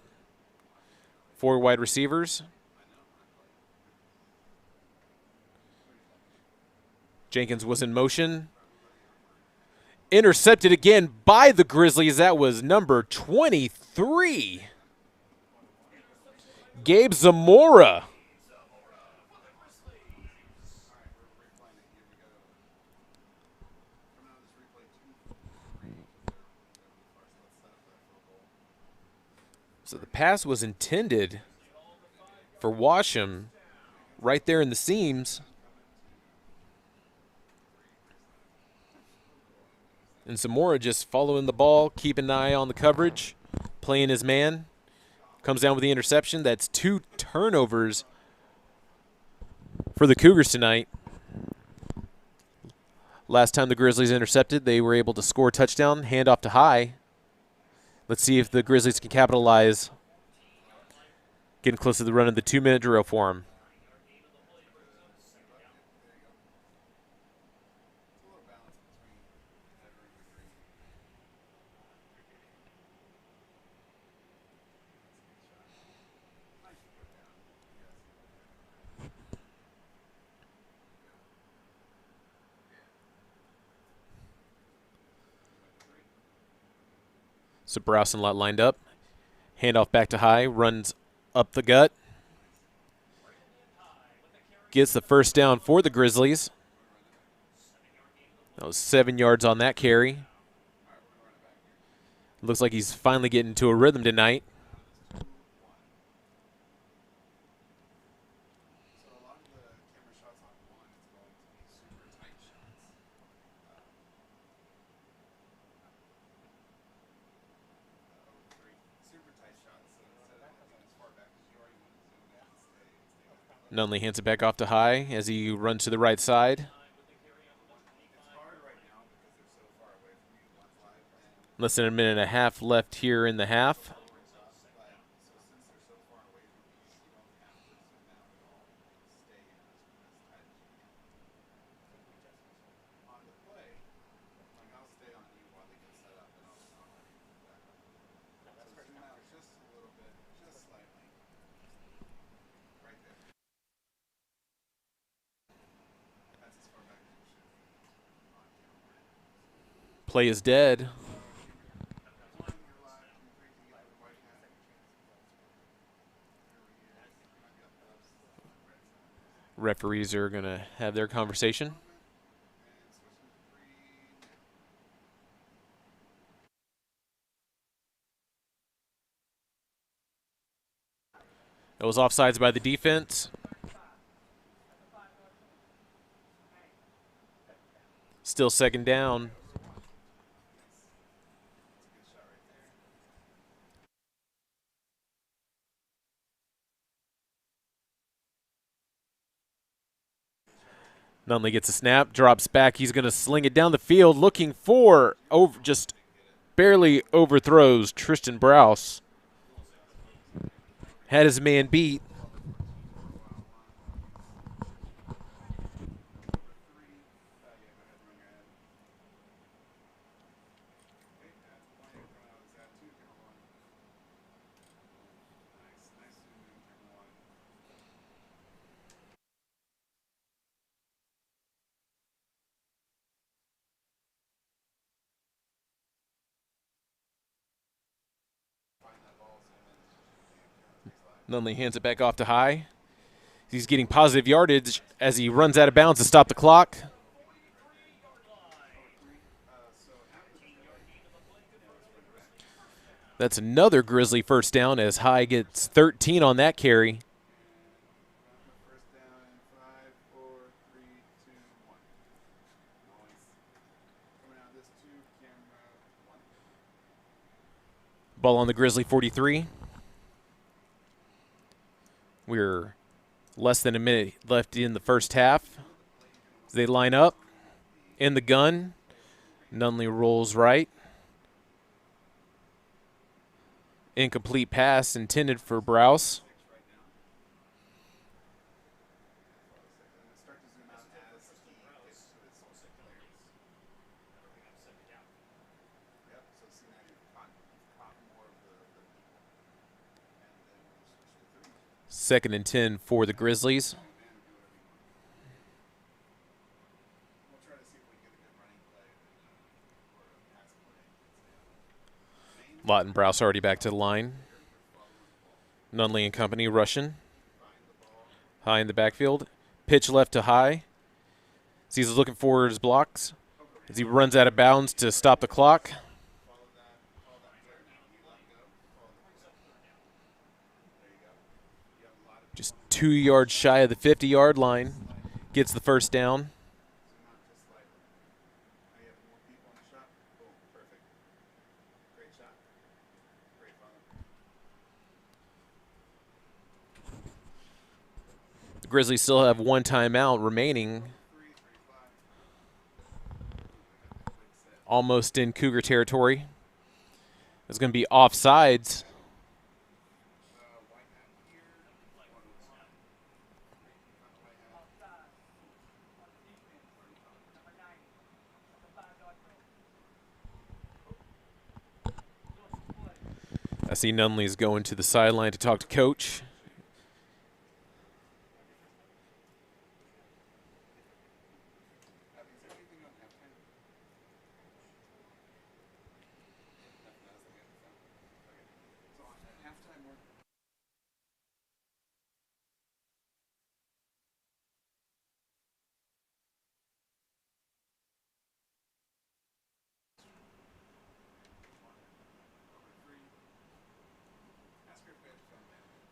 Speaker 1: 4 wide receivers. Jenkins was in motion. Intercepted again by the Grizzlies. That was number 23. Gabe Zamora. So the pass was intended for Washam right there in the seams. And Zamora just following the ball, keeping an eye on the coverage, playing his man. Comes down with the interception. That's 2 turnovers for the Cougars tonight. Last time the Grizzlies intercepted, they were able to score a touchdown, hand off to High. Let's see if the Grizzlies can capitalize. Getting close to the run of the 2-minute drill for him. So Browse and Lot lined up. Handoff back to High. Runs up the gut. Gets the first down for the Grizzlies. That was 7 yards on that carry. Looks like he's finally getting to a rhythm tonight. Nunley hands it back off to High as he runs to the right side. Less than a minute and a half left here in the half. Play is dead. Referees are going to have their conversation. It was offsides by the defense. Still second down. Nunley gets a snap, drops back. He's going to sling it down the field, looking for, just barely overthrows Tristan Browse. Had his man beat. Nunley hands it back off to High. He's getting positive yardage as he runs out of bounds to stop the clock. That's another Grizzly first down as High gets 13 on that carry. Ball on the Grizzly 43. We're less than a minute left in the first half. They line up in the gun. Nunley rolls right. Incomplete pass intended for Browse. 2nd and 10 for the Grizzlies. Lottenbrau's already back to the line. Nunley and company rushing. High in the backfield. Pitch left to High. He's looking for his blocks as he runs out of bounds to stop the clock. Just 2 yards shy of the 50-yard line. Gets the first down. The Grizzlies still have 1 timeout remaining. Almost in Cougar territory. It's going to be offsides. I see Nunley's going to the sideline to talk to coach.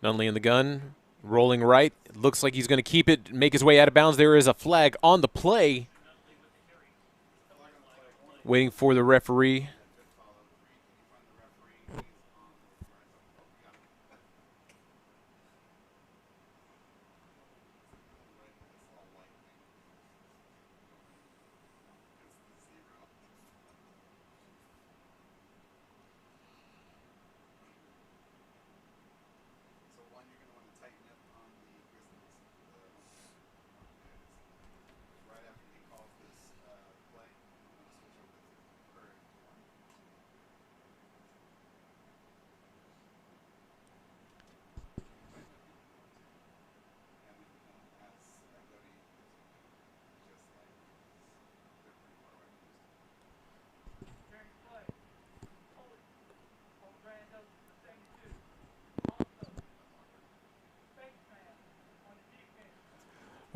Speaker 1: Nunley in the gun, rolling right. It looks like he's going to keep it, make his way out of bounds. There is a flag on the play. Waiting for the referee.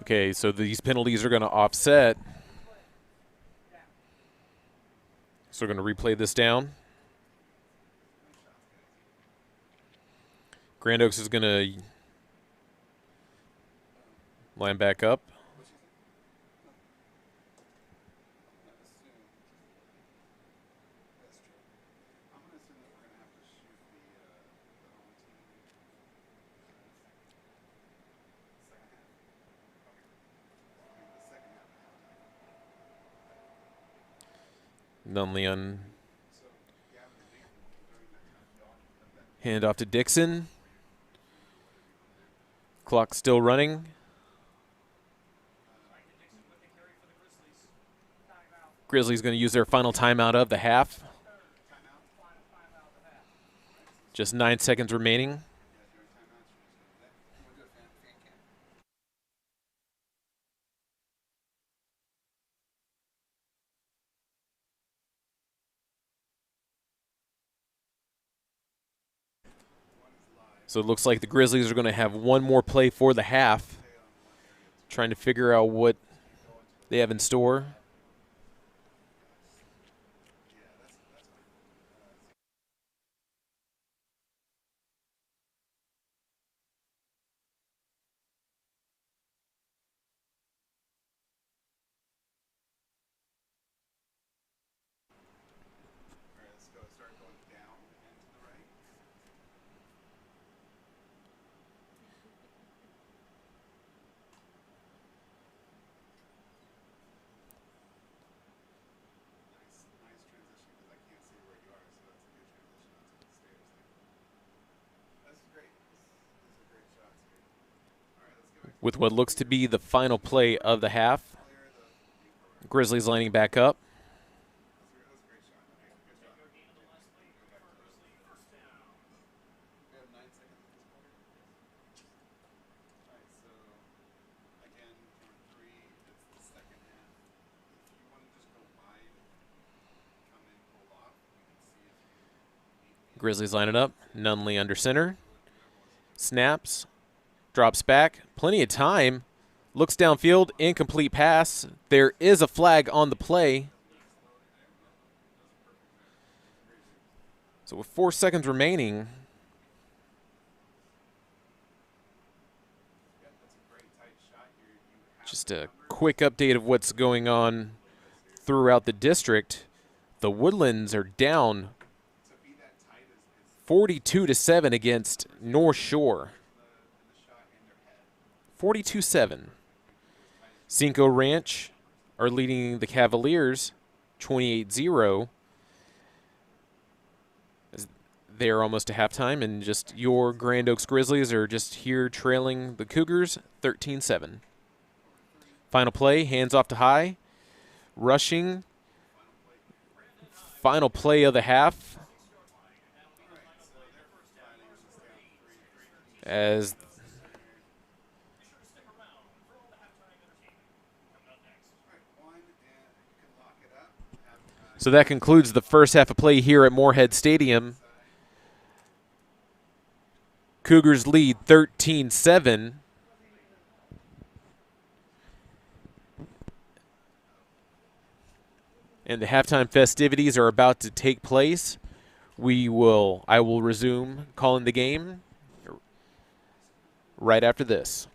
Speaker 1: Okay, so these penalties are going to offset. So we're going to replay this down. Grand Oaks is going to line back up. Nunley on hand off to Dixon. Clock still running. Grizzlies going to use their final timeout of the half. Just 9 seconds remaining. So it looks like the Grizzlies are going to have one more play for the half, trying to figure out what they have in store. With what looks to be the final play of the half. Grizzlies lining back up. Grizzlies line it up. Nunley under center. Snaps. Drops back. Plenty of time. Looks downfield. Incomplete pass. There is a flag on the play. So with 4 seconds remaining, just a quick update of what's going on throughout the district. The Woodlands are down 42-7 against North Shore. 42-7. Cinco Ranch are leading the Cavaliers 28-0. They are almost to halftime, and just your Grand Oaks Grizzlies are just here trailing the Cougars 13-7. Final play, hands off to high. Rushing. Final play of the half. So that concludes the first half of play here at Moorhead Stadium. Cougars lead 13-7. And the halftime festivities are about to take place. I will resume calling the game right after this.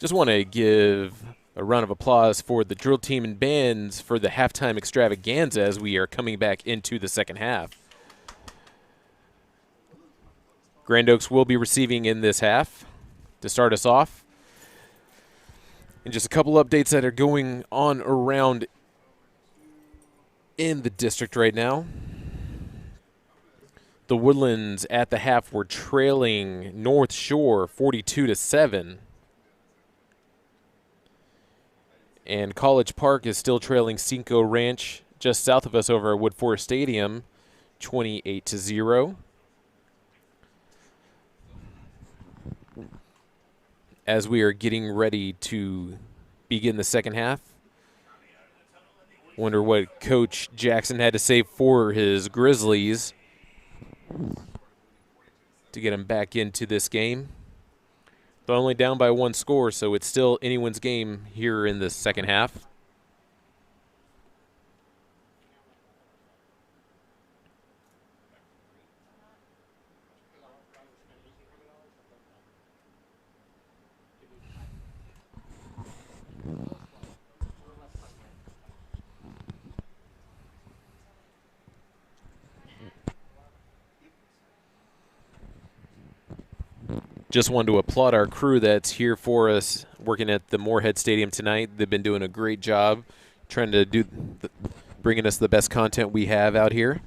Speaker 1: Just want to give a round of applause for the drill team and bands for the halftime extravaganza as we are coming back into the second half. Grand Oaks will be receiving in this half to start us off. And just a couple updates that are going on around in the district right now. The Woodlands at the half were trailing North Shore 42-7. And College Park is still trailing Cinco Ranch just south of us over at Wood Forest Stadium 28-0. As we are getting ready to begin the second half. Wonder what Coach Jackson had to say for his Grizzlies to get him back into this game. They're only down by one score, so it's still anyone's game here in the second half. Just wanted to applaud our crew that's here for us working at the Moorhead Stadium tonight. They've been doing a great job trying to bringing us the best content we have out here.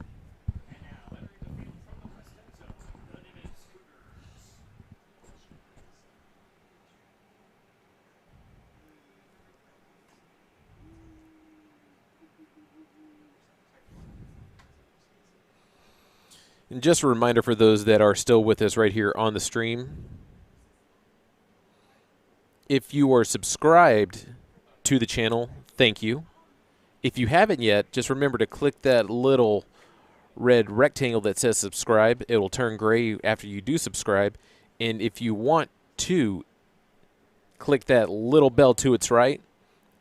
Speaker 1: And just a reminder for those that are still with us right here on the stream, if you are subscribed to the channel, thank you. If you haven't yet, just remember to click that little red rectangle that says subscribe. It will turn gray after you do subscribe. And if you want to click that little bell to its right,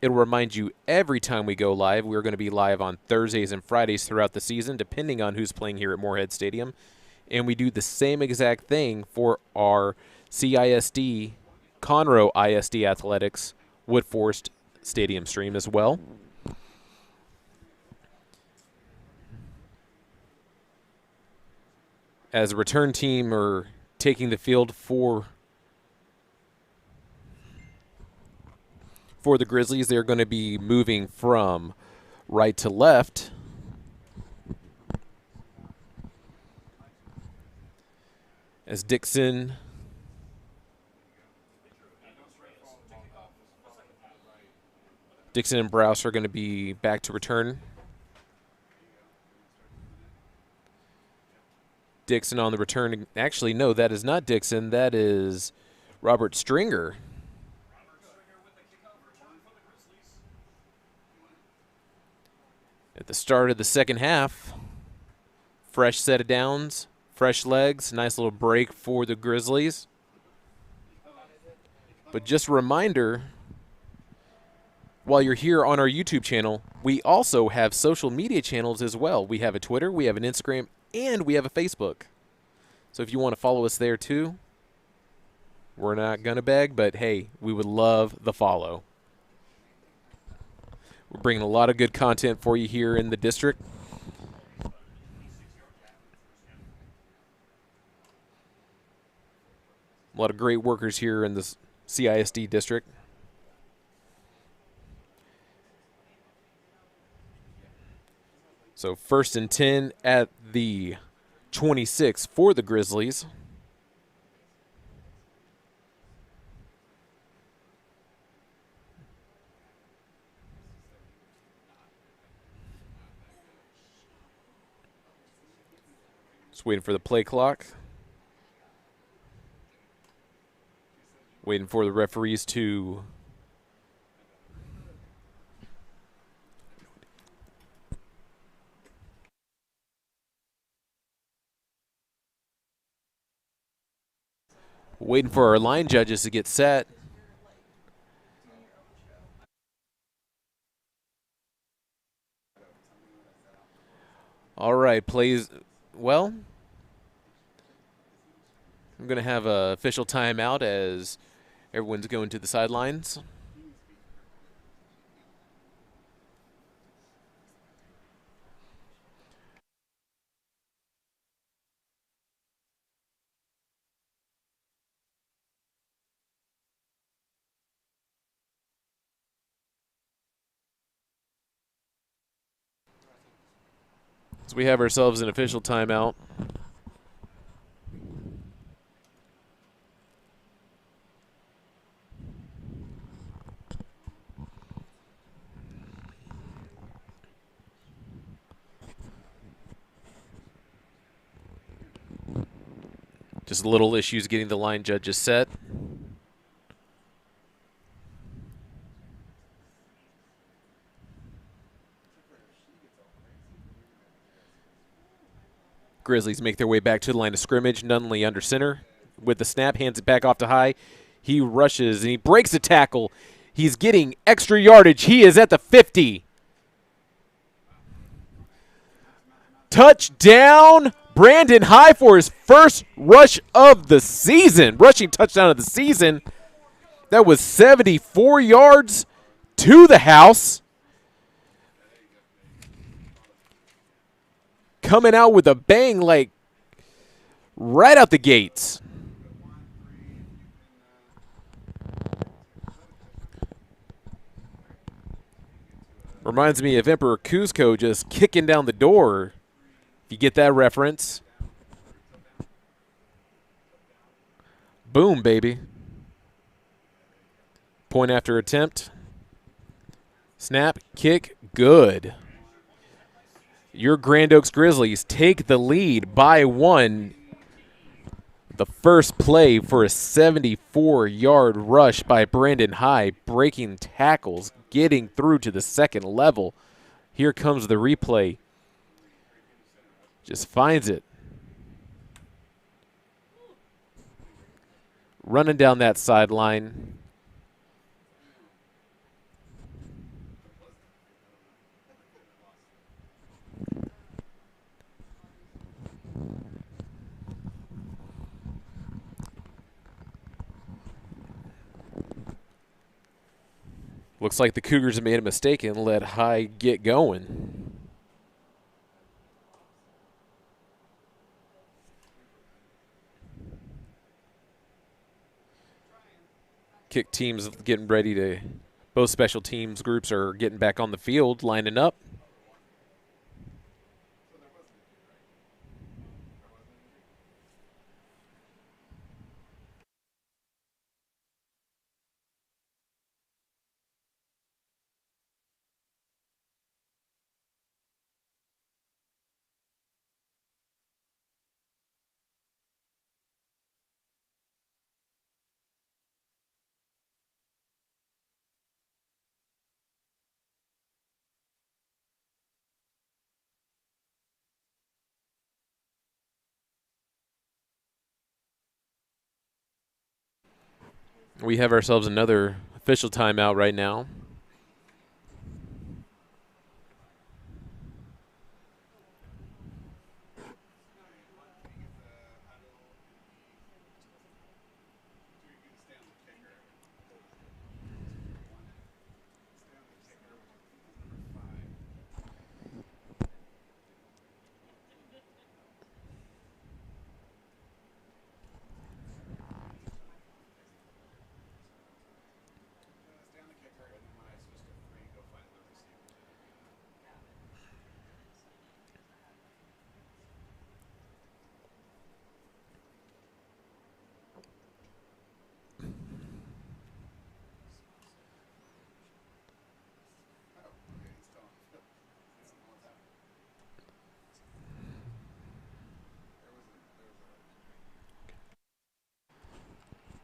Speaker 1: it'll remind you every time we go live. We're going to be live on Thursdays and Fridays throughout the season, depending on who's playing here at Moorhead Stadium. And we do the same exact thing for our CISD, Conroe ISD Athletics, Wood Forest Stadium stream as well. As a return team are taking the field for the Grizzlies, they're going to be moving from right to left. As Dixon and Browse are going to be back to return. Dixon on the return. Actually, no, that is not Dixon. That is Robert Stringer. At the start of the second half, fresh set of downs, fresh legs, nice little break for the Grizzlies. But just a reminder, while you're here on our YouTube channel, we also have social media channels as well. We have a Twitter, we have an Instagram, and we have a Facebook. So if you want to follow us there too, we're not going to beg, but hey, we would love the follow. We're bringing a lot of good content for you here in the district. A lot of great workers here in the CISD district. So 1st and 10 at the 26 for the Grizzlies. Just waiting for the play clock. Waiting for the referees to waiting for our line judges to get set. All right, plays. Well, I'm going to have an official timeout as Everyone's going to the sidelines. So we have ourselves an official timeout. Just little issues getting the line judges set. Grizzlies make their way back to the line of scrimmage. Nunley under center with the snap, hands it back off to High. He rushes and he breaks a tackle. He's getting extra yardage. He is at the 50. Touchdown, Brandon High for his first rush of the season. Rushing touchdown of the season. That was 74 yards to the house. Coming out with a bang, like right out the gates. Reminds me of Emperor Kuzco just kicking down the door. If you get that reference. Boom, baby. Point after attempt. Snap, kick, good. Your Grand Oaks Grizzlies take the lead by 1. The first play for a 74-yard rush by Brandon High, breaking tackles, getting through to the second level. Here comes the replay. Just finds it. Running down that sideline. Looks like the Cougars have made a mistake and let High get going. Kick teams getting ready to, both special teams groups are getting back on the field, lining up. We have ourselves another official timeout right now.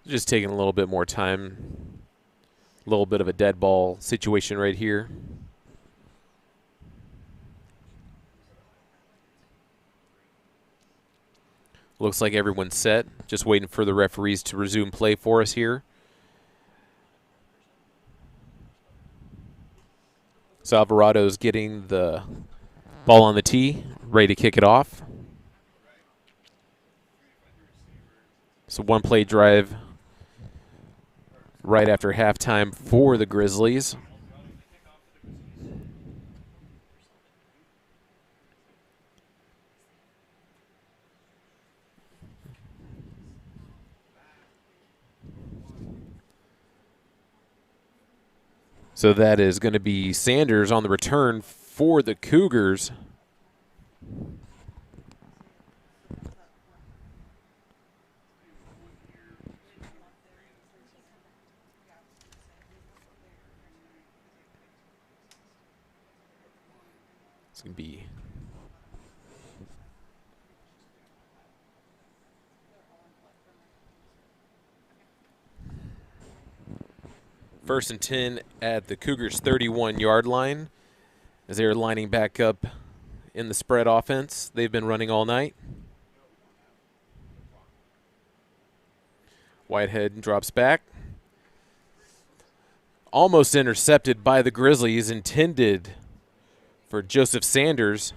Speaker 1: Just taking a little bit more time. A little bit of a dead ball situation right here. Looks like everyone's set. Just waiting for the referees to resume play for us here. So Alvarado's getting the ball on the tee, ready to kick it off. So one play drive right after halftime for the Grizzlies. So that is going to be Sanders on the return for the Cougars. It's going to be first and 10 at the Cougars' 31-yard line as they're lining back up in the spread offense they've been running all night. Whitehead drops back. Almost intercepted by the Grizzlies, intended for Joseph Sanders.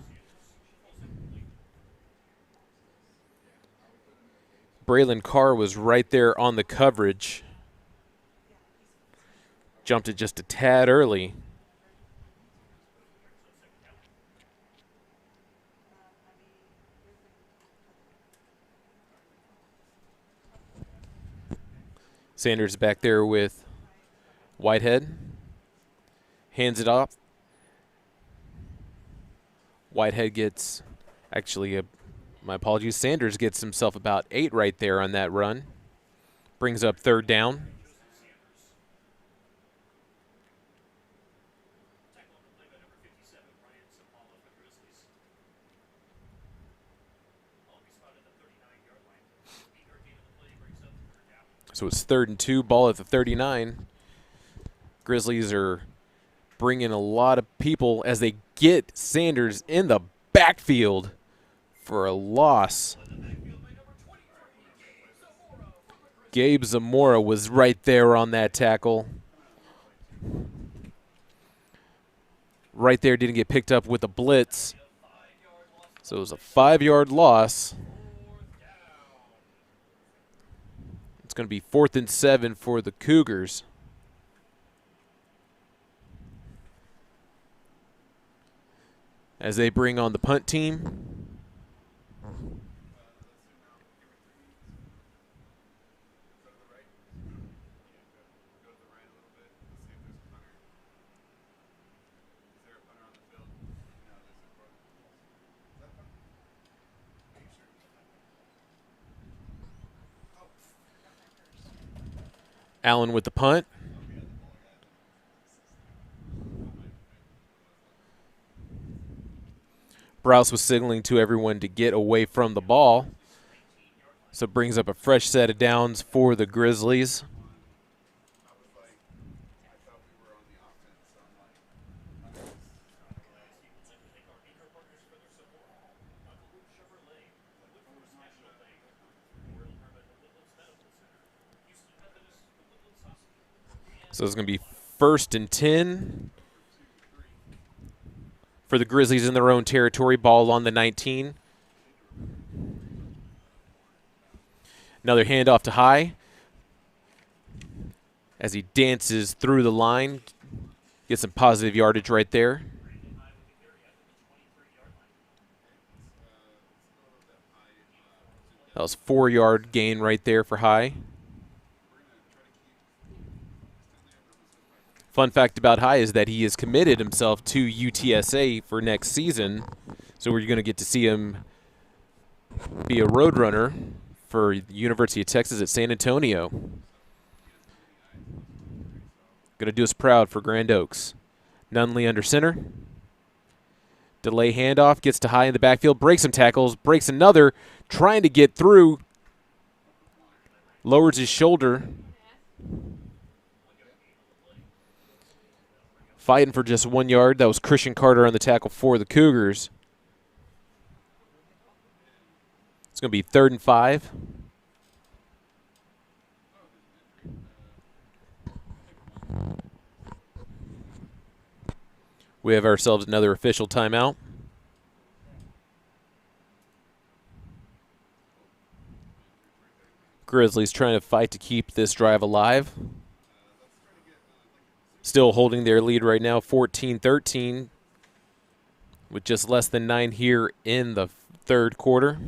Speaker 1: Braylon Carr was right there on the coverage. Jumped it just a tad early. Sanders back there with Whitehead. Hands it off. Whitehead gets, my apologies, Sanders gets himself about 8 right there on that run. Brings up third down. So it's 3rd and 2, ball at the 39. Grizzlies are bringing a lot of people as they get Sanders in the backfield for a loss. Gabe Zamora was right there on that tackle. Right there, didn't get picked up with a blitz. So it was a 5-yard loss. It's going to be 4th and 7 for the Cougars. As they bring on the punt team. Allen with the punt. Browse was signaling to everyone to get away from the ball. So it brings up a fresh set of downs for the Grizzlies. So it's going to be 1st and 10 for the Grizzlies in their own territory. Ball on the 19. Another handoff to High as he dances through the line. Gets some positive yardage right there. That was 4-yard gain right there for High. Fun fact about High is that he has committed himself to UTSA for next season. So we're going to get to see him be a road runner for the University of Texas at San Antonio. Going to do us proud for Grand Oaks. Nunley under center. Delay handoff, gets to High in the backfield, breaks some tackles, breaks another, trying to get through. Lowers his shoulder. Fighting for just 1 yard. That was Christian Carter on the tackle for the Cougars. It's going to be 3rd and 5. We have ourselves another official timeout. Grizzlies trying to fight to keep this drive alive. Still holding their lead right now, 14-13, with just less than 9 here in the third quarter.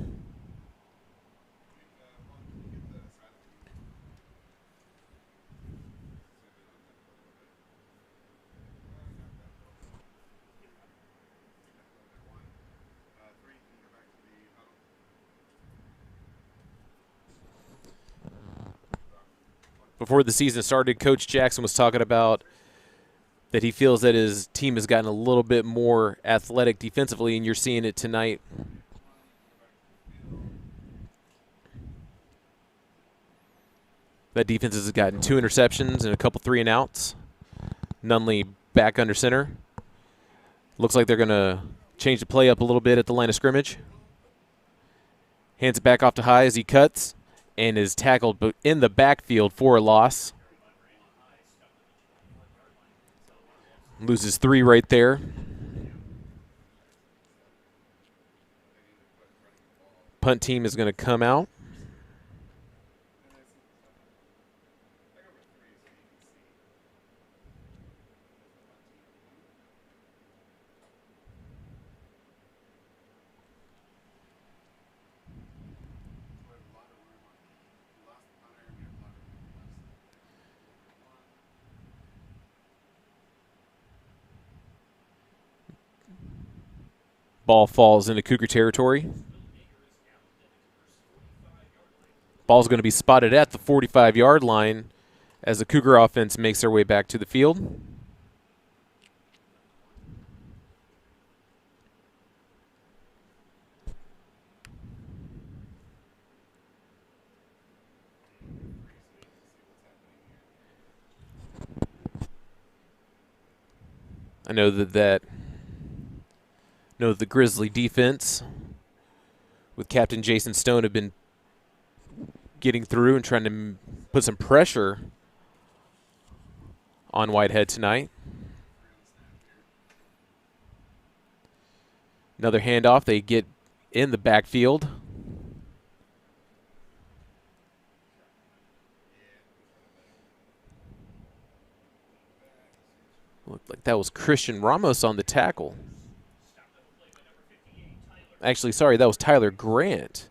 Speaker 1: Before the season started, Coach Jackson was talking about that he feels that his team has gotten a little bit more athletic defensively, and you're seeing it tonight. That defense has gotten 2 interceptions and a couple 3-and-outs. Nunley back under center. Looks like they're going to change the play up a little bit at the line of scrimmage. Hands it back off to High as he cuts and is tackled in the backfield for a loss. Loses 3 right there. Punt team is going to come out. Ball falls into Cougar territory. Ball's going to be spotted at the 45-yard line as the Cougar offense makes their way back to the field. I know that the Grizzly defense with Captain Jason Stone have been getting through and trying to put some pressure on Whitehead tonight. Another handoff. They get in the backfield. Looked like that was Christian Ramos on the tackle. Actually, sorry, that was Tyler Grant.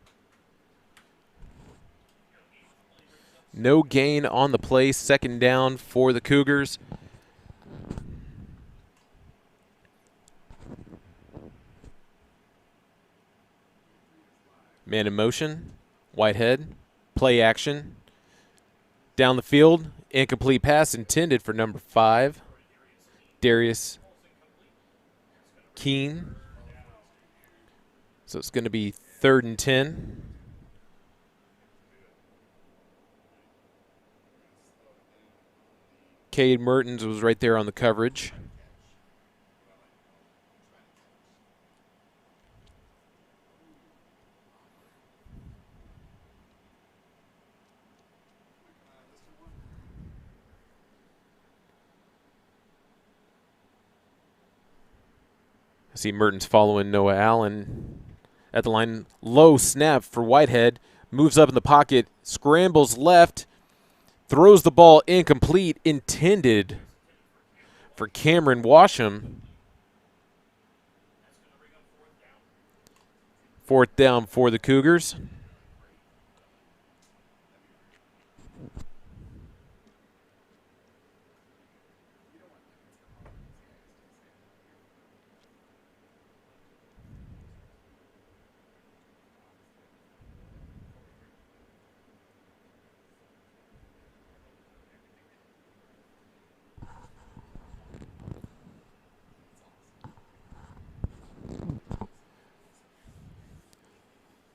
Speaker 1: No gain on the play. 2nd down for the Cougars. Man in motion. Whitehead. Play action. Down the field. Incomplete pass intended for number 5. Darius Keene. So it's going to be 3rd and 10. Cade Mertens was right there on the coverage. I see Mertens following Noah Allen at the line. Low snap for Whitehead. Moves up in the pocket. Scrambles left. Throws the ball incomplete. Intended for Cameron Washam. 4th down for the Cougars.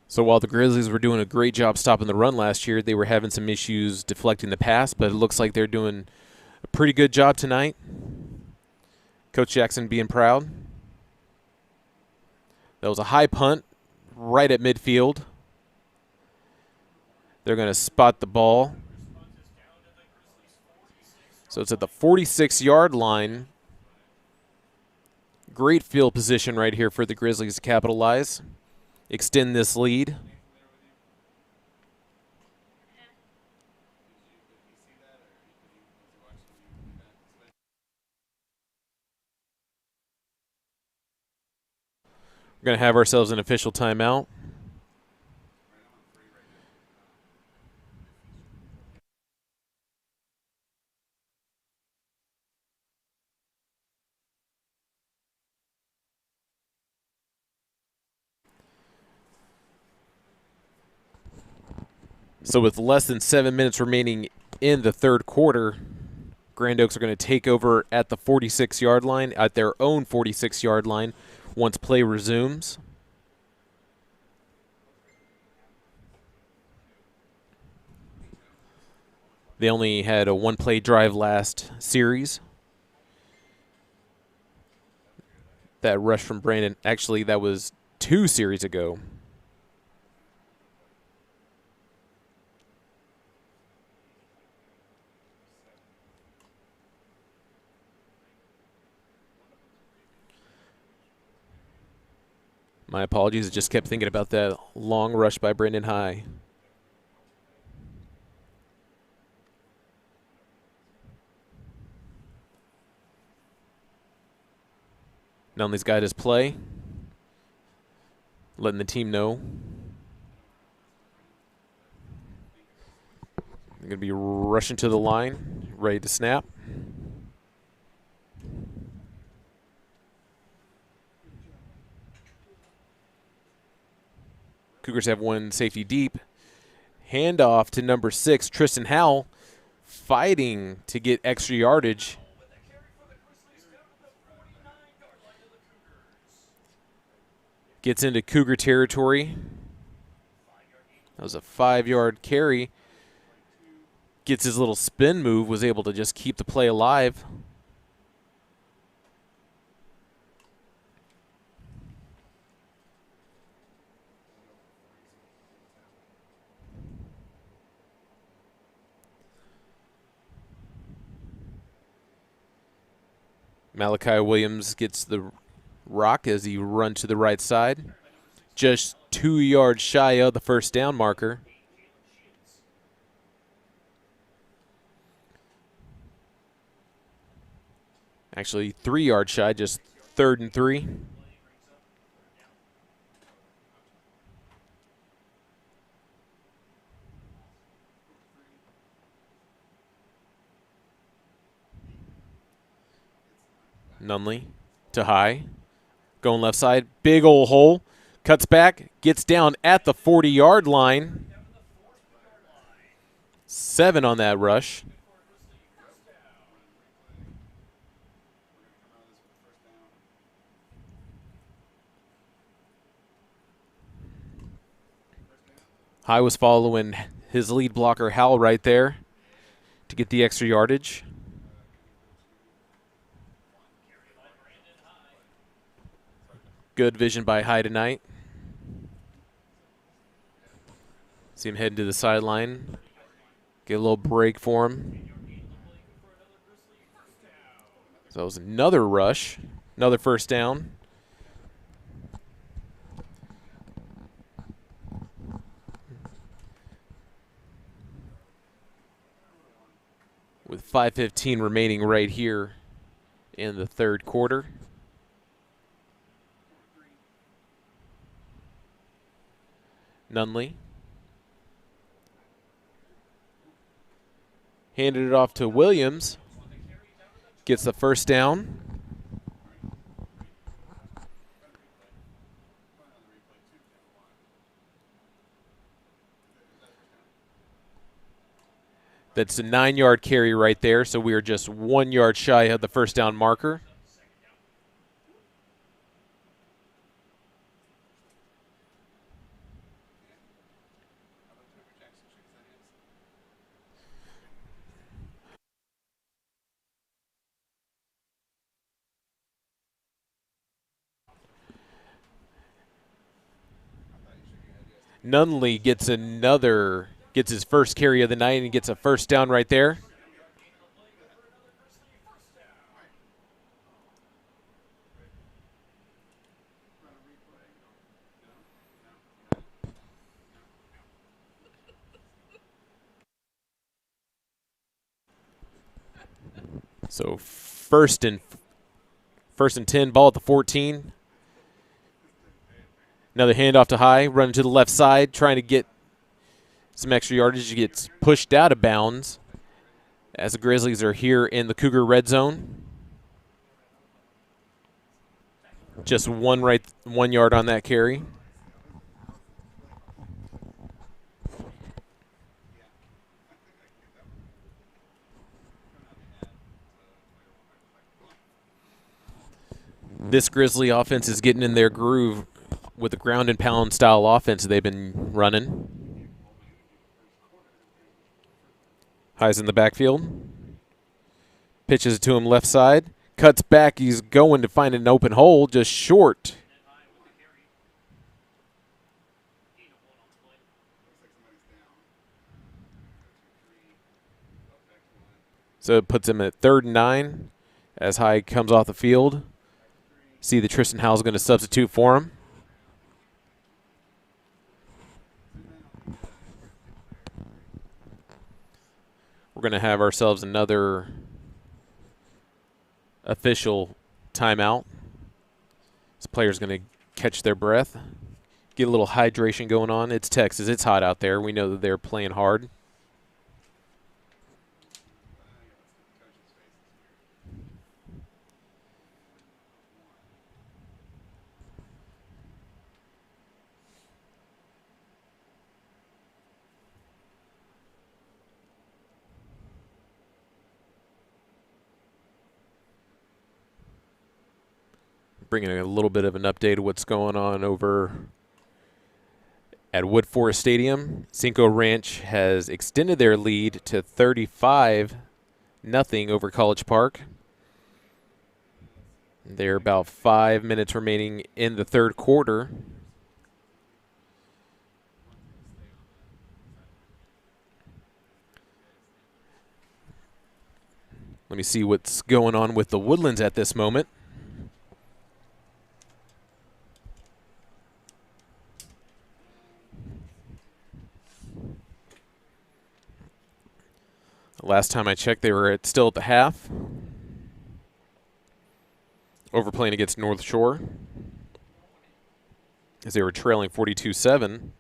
Speaker 1: So while the Grizzlies were doing a great job stopping the run last year, they were having some issues deflecting the pass, but it looks like they're doing a pretty good job tonight. Coach Jackson being proud. That was a high punt right at midfield. They're going to spot the ball. So it's at the 46-yard line. Great field position right here for the Grizzlies to capitalize. Extend this lead. We're going to have ourselves an official timeout. So with less than 7 minutes remaining in the third quarter, Grand Oaks are going to take over at the 46-yard line, at their own 46-yard line, once play resumes. They only had a one-play drive last series. That rush from Brandon, actually, that was 2 series ago. My apologies, I just kept thinking about that long rush by Brandon High. Nunley's got his play, letting the team know. They're going to be rushing to the line, ready to snap. Cougars have one safety deep. Handoff to number 6, Tristan Howell, fighting to get extra yardage. Gets into Cougar territory. That was a 5-yard carry. Gets his little spin move, was able to just keep the play alive. Malachi Williams gets the rock as he runs to the right side. Just 2 yards shy of the first down marker. Actually, 3 yards shy, just 3rd and 3. Nunley to High. Going left side. Big old hole. Cuts back. Gets down at the 40-yard line. 7 on that rush. High was following his lead blocker, Howell, right there to get the extra yardage. Good vision by High tonight. See him heading to the sideline. Get a little break for him. So that was another rush, another first down. With 5:15 remaining right here in the third quarter. Nunley handed it off to Williams. Gets the first down. That's a 9-yard carry right there, so we are just 1 yard shy of the first down marker. Nunley gets his first carry of the night and gets a first down right there. So first and 10, ball at the 14. Another handoff to High, running to the left side, trying to get some extra yardage. He gets pushed out of bounds as the Grizzlies are here in the Cougar red zone. Just 1 yard on that carry. This Grizzly offense is getting in their groove with the ground and pound style offense they've been running. High's in the backfield. Pitches it to him left side. Cuts back. He's going to find an open hole, just short. So it puts him at 3rd and 9 as High comes off the field. See that Tristan Howell's going to substitute for him. We're going to have ourselves another official timeout. This player's going to catch their breath, get a little hydration going on. It's Texas. It's hot out there. We know that they're playing hard. Bringing a little bit of an update of what's going on over at Wood Forest Stadium. Cinco Ranch has extended their lead to 35-0 over College Park. There are about 5 minutes remaining in the third quarter. Let me see what's going on with the Woodlands at this moment. Last time I checked, they were still at the half. Overplaying against North Shore as they were trailing 42-7.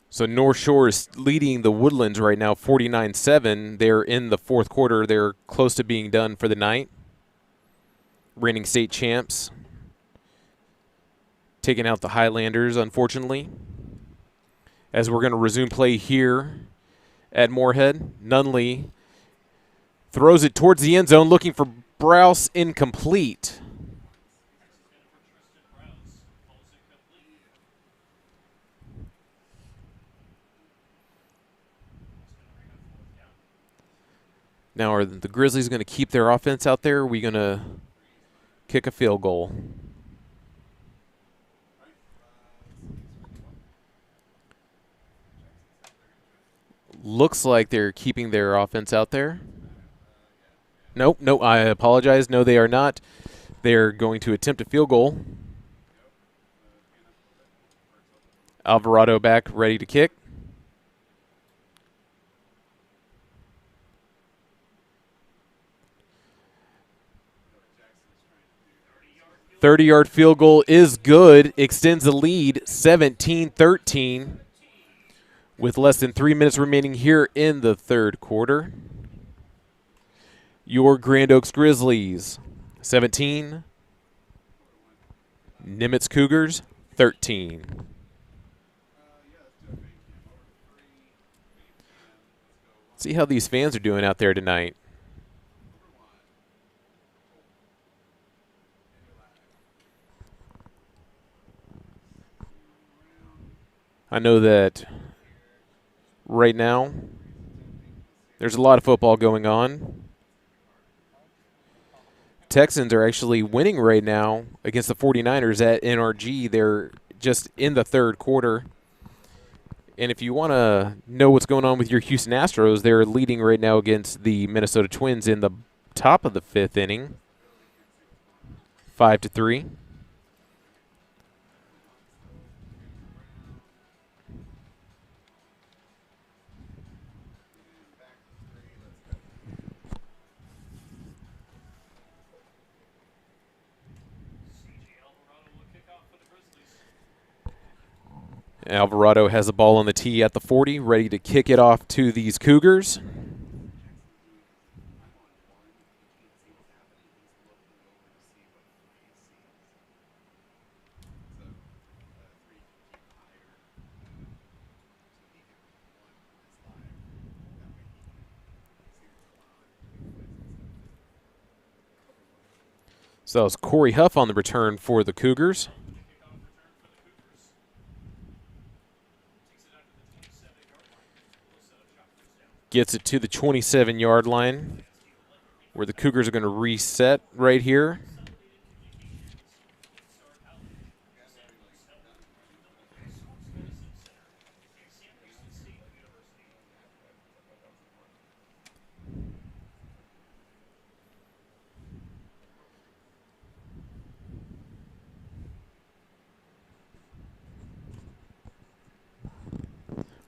Speaker 1: So North Shore is leading the Woodlands right now, 49-7. They're in the fourth quarter. They're close to being done for the night. Reigning state champs. Taking out the Highlanders, unfortunately. As we're going to resume play here at Moorhead. Nunley throws it towards the end zone, looking for Browse, incomplete. Now, are the Grizzlies going to keep their offense out there? Or are we going to kick a field goal? Looks like they're keeping their offense out there. Nope, I apologize. No, they are not. They're going to attempt a field goal. Alvarado back, ready to kick. 30-yard field goal is good, extends the lead 17-13 with less than 3 minutes remaining here in the third quarter. Your Grand Oaks Grizzlies 17, Nimitz Cougars 13. See how these fans are doing out there tonight. I know that right now there's a lot of football going on. Texans are actually winning right now against the 49ers at NRG. They're just in the third quarter. And if you want to know what's going on with your Houston Astros, they're leading right now against the Minnesota Twins in the top of the fifth inning, 5-3. Alvarado has the ball on the tee at the 40, ready to kick it off to these Cougars. So that was Corey Huff on the return for the Cougars. Gets it to the 27-yard line, where the Cougars are going to reset right here.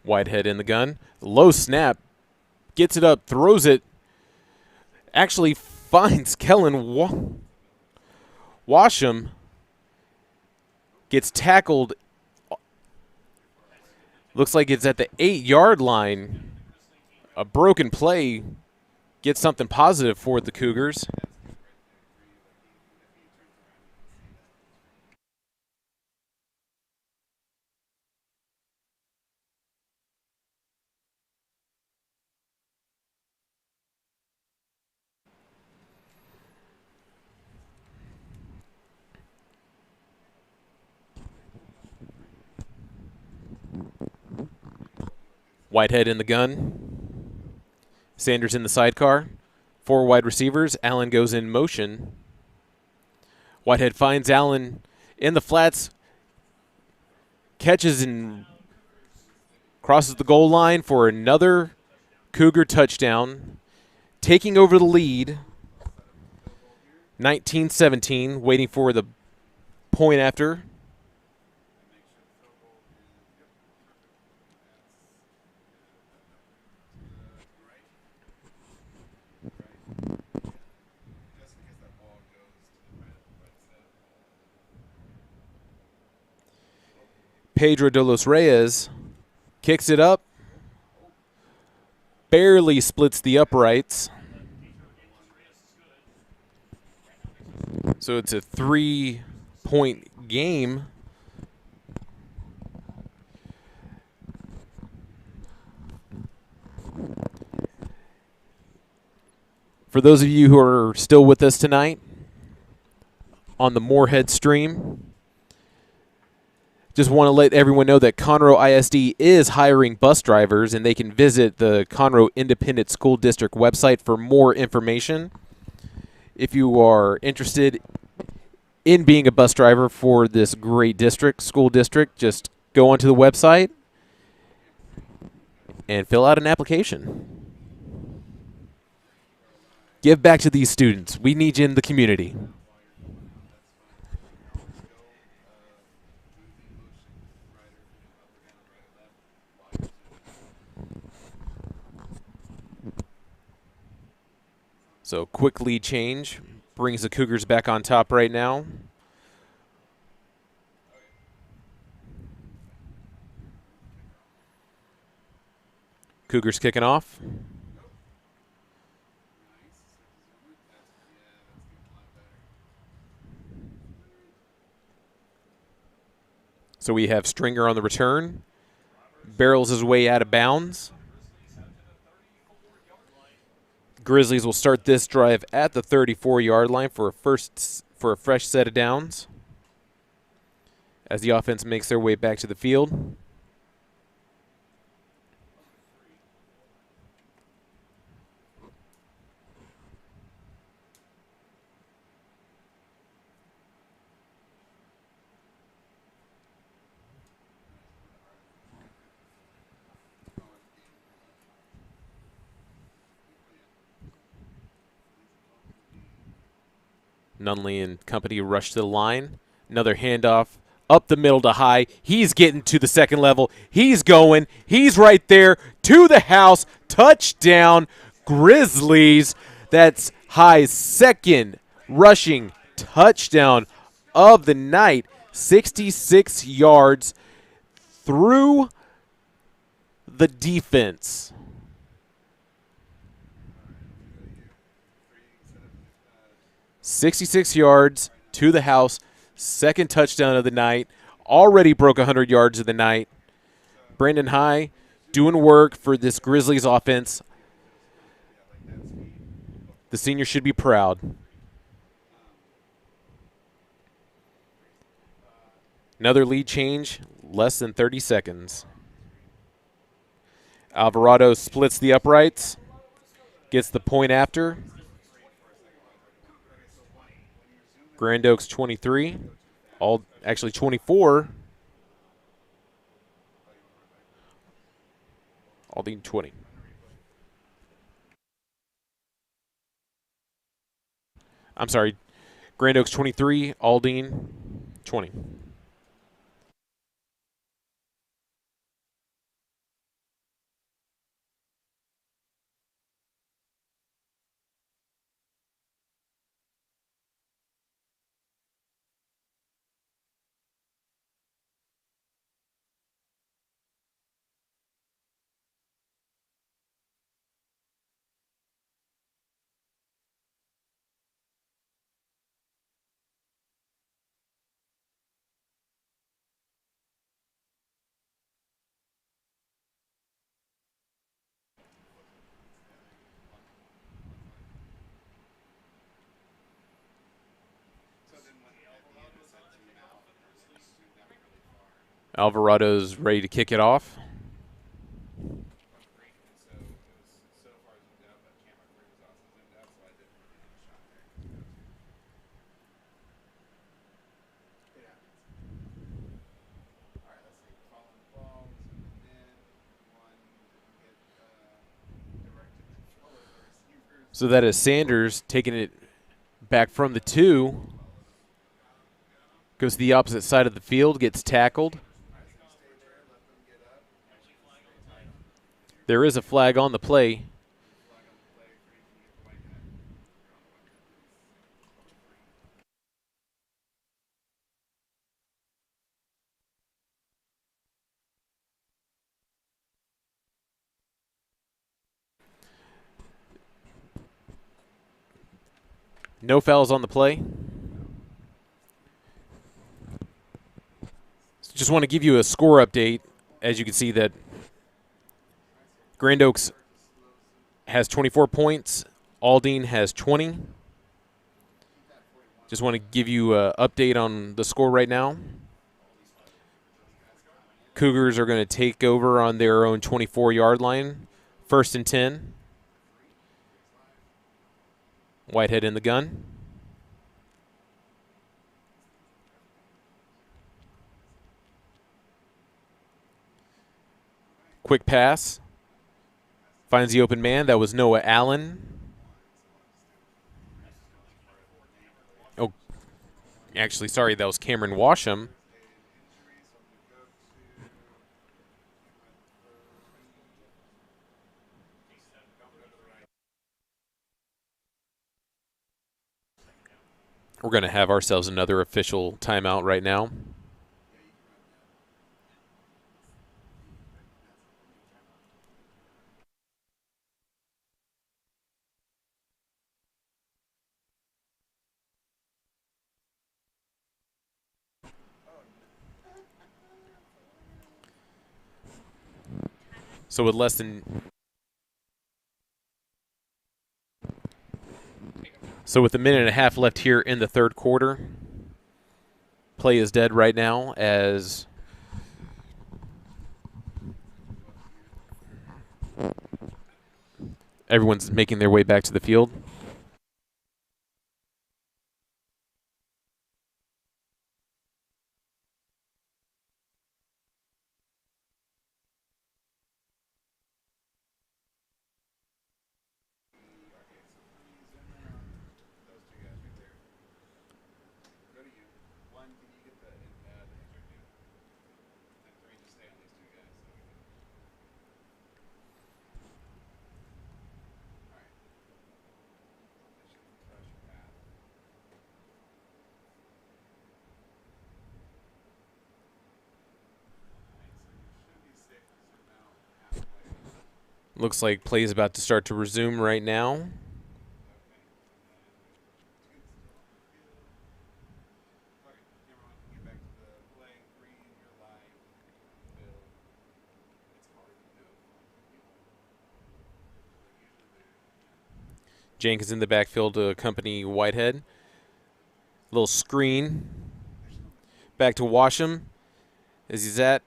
Speaker 1: Whitehead in the gun. Low snap. Gets it up, throws it. Actually finds Kellen Washam. Gets tackled. Looks like it's at the 8-yard line. A broken play. Gets something positive for the Cougars. Whitehead in the gun. Sanders in the sidecar. 4 wide receivers. Allen goes in motion. Whitehead finds Allen in the flats. Catches and crosses the goal line for another Cougar touchdown. Taking over the lead. 19-17. Waiting for the point after. Pedro de los Reyes kicks it up, barely splits the uprights. So it's a 3-point game. For those of you who are still with us tonight on the Moorhead stream, just want to let everyone know that Conroe ISD is hiring bus drivers, and they can visit the Conroe Independent School District website for more information. If you are interested in being a bus driver for this great district, school district, just go onto the website and fill out an application. Give back to these students. We need you in the community. So quick lead change brings the Cougars back on top right now. Cougars kicking off. So we have Stringer on the return. Barrels his way out of bounds. Grizzlies will start this drive at the 34-yard line for a fresh set of downs as the offense makes their way back to the field. Nunley and company rush to the line. Another handoff up the middle to High. He's getting to the second level. He's going. He's right there to the house. Touchdown, Grizzlies. That's High's second rushing touchdown of the night. 66 yards through the defense. "66 yards to the house, second touchdown of the night, already broke 100 yards of the night." Brandon High doing work for this Grizzlies offense. The senior should be proud. Another lead change, less than 30 seconds. Alvarado splits the uprights, gets the point after. Grand Oaks 23, actually 24. Aldine 20. I'm sorry, Grand Oaks 23, Aldine 20. Alvarado's ready to kick it off. So that is Sanders taking it back from the 2. Goes to the opposite side of the field, gets tackled. There is a flag on the play. No fouls on the play. Just want to give you a score update. As you can see that Grand Oaks has 24 points. Aldine has 20. Just want to give you an update on the score right now. Cougars are going to take over on their own 24-yard line. 1st and 10. Whitehead in the gun. Quick pass. Finds the open man. That was Noah Allen. Oh, actually, sorry, that was Cameron Washam. We're going to have ourselves another official timeout right now. So with less than with a minute and a half left here in the third quarter, play is dead right now as everyone's making their way back to the field. Looks like play is about to start to resume right now. Jenkins in the backfield to accompany Whitehead. Little screen. Back to Washam as he's at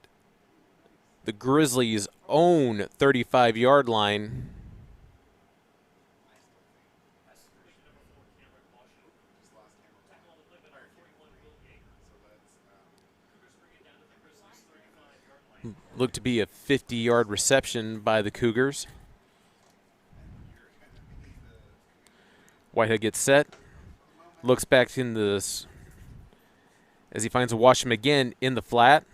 Speaker 1: the Grizzlies' own 35-yard line. Looked to be a 50-yard reception by the Cougars. Whitehead gets set. Looks back in this as he finds a Washam again in the flat.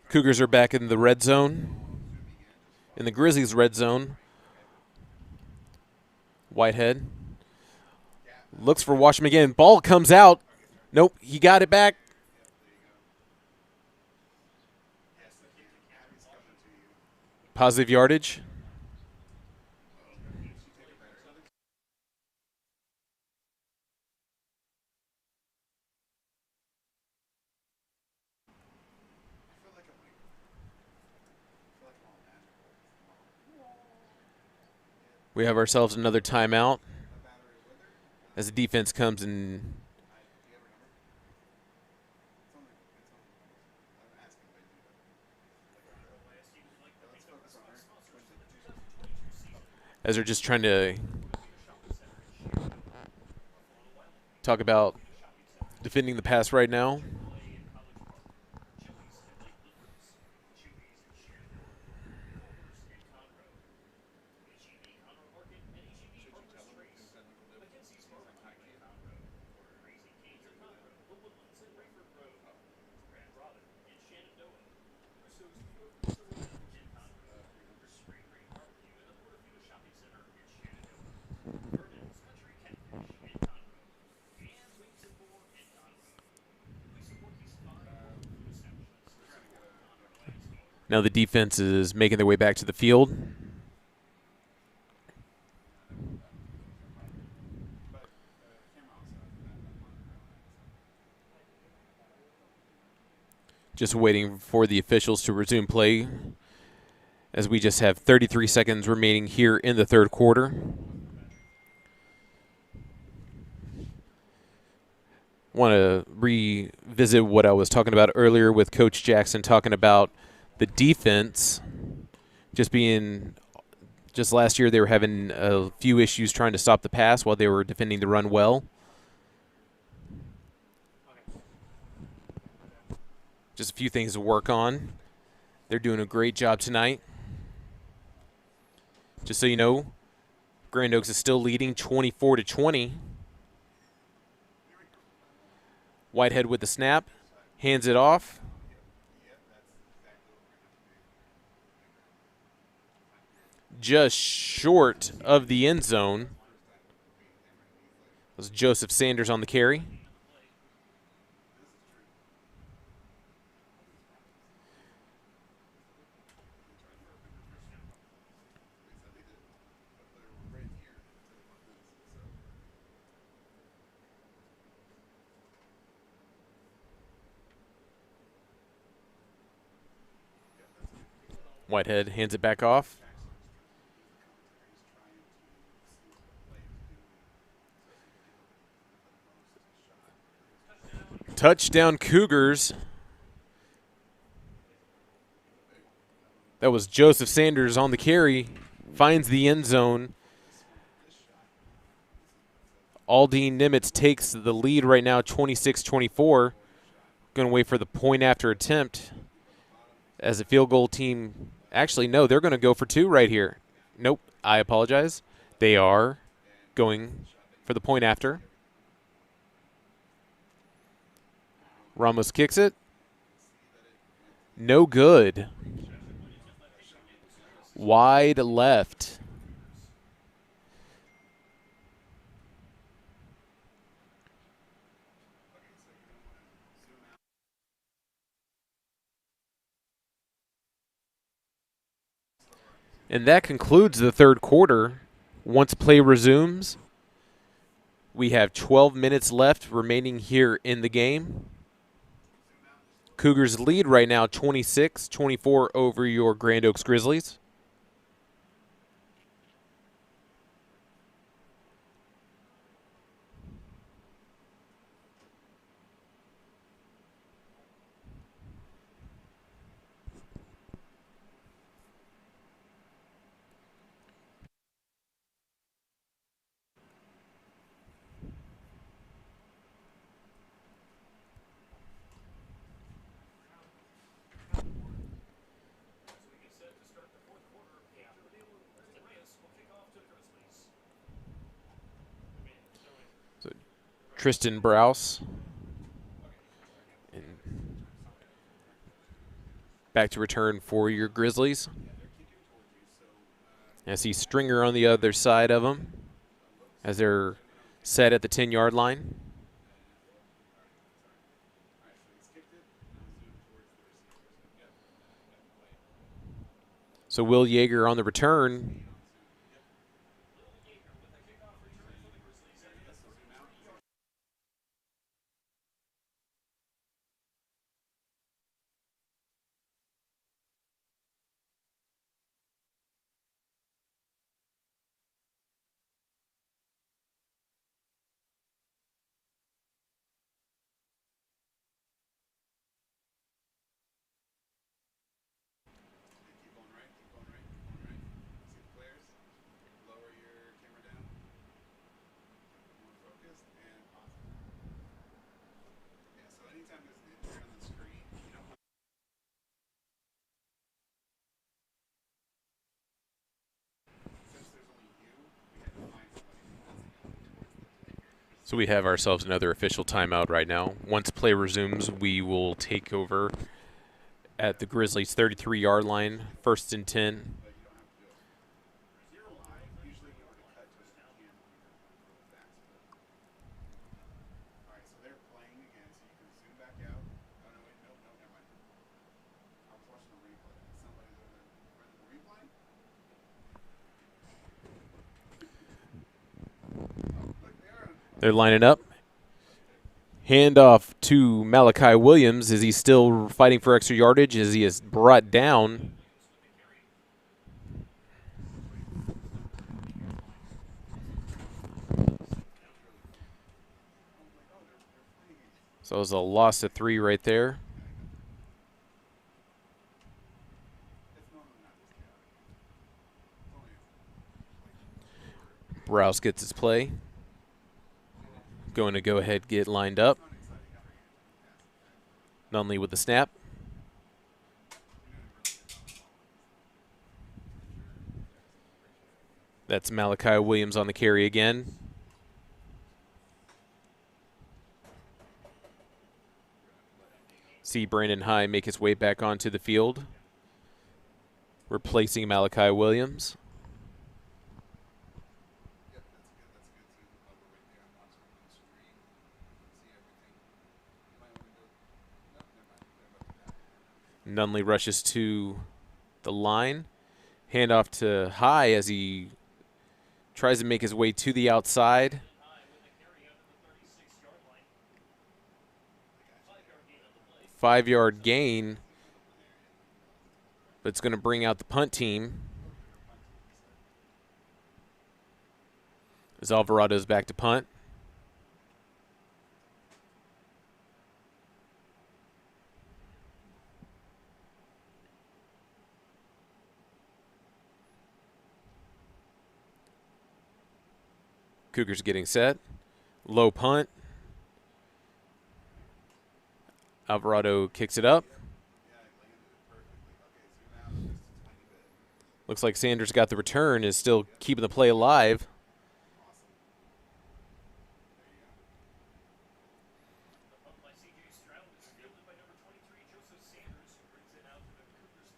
Speaker 1: Cougars are back in the red zone. In the Grizzlies' red zone. Whitehead looks for Washam again. Ball comes out. Nope, he got it back. Positive yardage. We have ourselves another timeout as the defense comes in. As they're just trying to talk about defending the pass right now. Now the defense is making their way back to the field. Just waiting for the officials to resume play as we just have 33 seconds remaining here in the third quarter. Want to revisit what I was talking about earlier with Coach Jackson, talking about the defense just last year they were having a few issues trying to stop the pass while they were defending the run well. Just a few things to work on. They're doing a great job tonight. Just so you know, Grand Oaks is still leading 24-20. Whitehead with the snap, hands it off. Just short of the end zone. It was Joseph Sanders on the carry. Whitehead hands it back off. Touchdown Cougars. That was Joseph Sanders on the carry. Finds the end zone. Aldine Nimitz takes the lead right now, 26-24. Going to wait for the point after attempt. As a field goal team, actually, no, they're going to go for two right here. Nope, I apologize. They are going for the point after. Ramos kicks it. No good. Wide left. And that concludes the third quarter. Once play resumes, we have 12 minutes left remaining here in the game. Cougars lead right now 26-24 over your Grand Oaks Grizzlies. Tristan Browse. And back to return for your Grizzlies. I see Stringer on the other side of them as they're set at the 10-yard line. So Will Yeager on the return. So we have ourselves another official timeout right now. Once play resumes, we will take over at the Grizzlies' 33-yard line, 1st and 10. They're lining up. Handoff to Malachi Williams. Is he still fighting for extra yardage as he is brought down? So it was a loss of 3 right there. Rouse gets his play. Going to go ahead, get lined up. Nunley with the snap. That's Malachi Williams on the carry again. See Brandon High make his way back onto the field, replacing Malachi Williams. Nunley rushes to the line. Handoff to High as he tries to make his way to the outside. Five-yard gain. But it's going to bring out the punt team. As Alvarado's back to punt. Cougars getting set. Low punt. Alvarado kicks it up. Looks like Sanders got the return, is still keeping the play alive.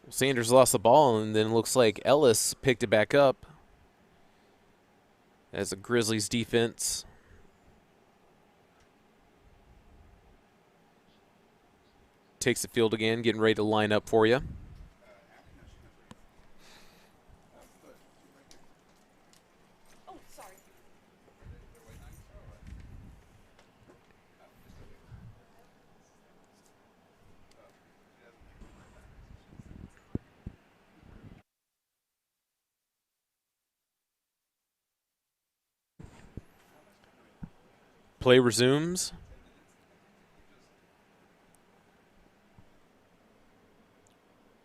Speaker 1: Sanders lost the ball, and then looks like Ellis picked it back up. As the Grizzlies defense takes the field again, getting ready to line up for you. Play resumes.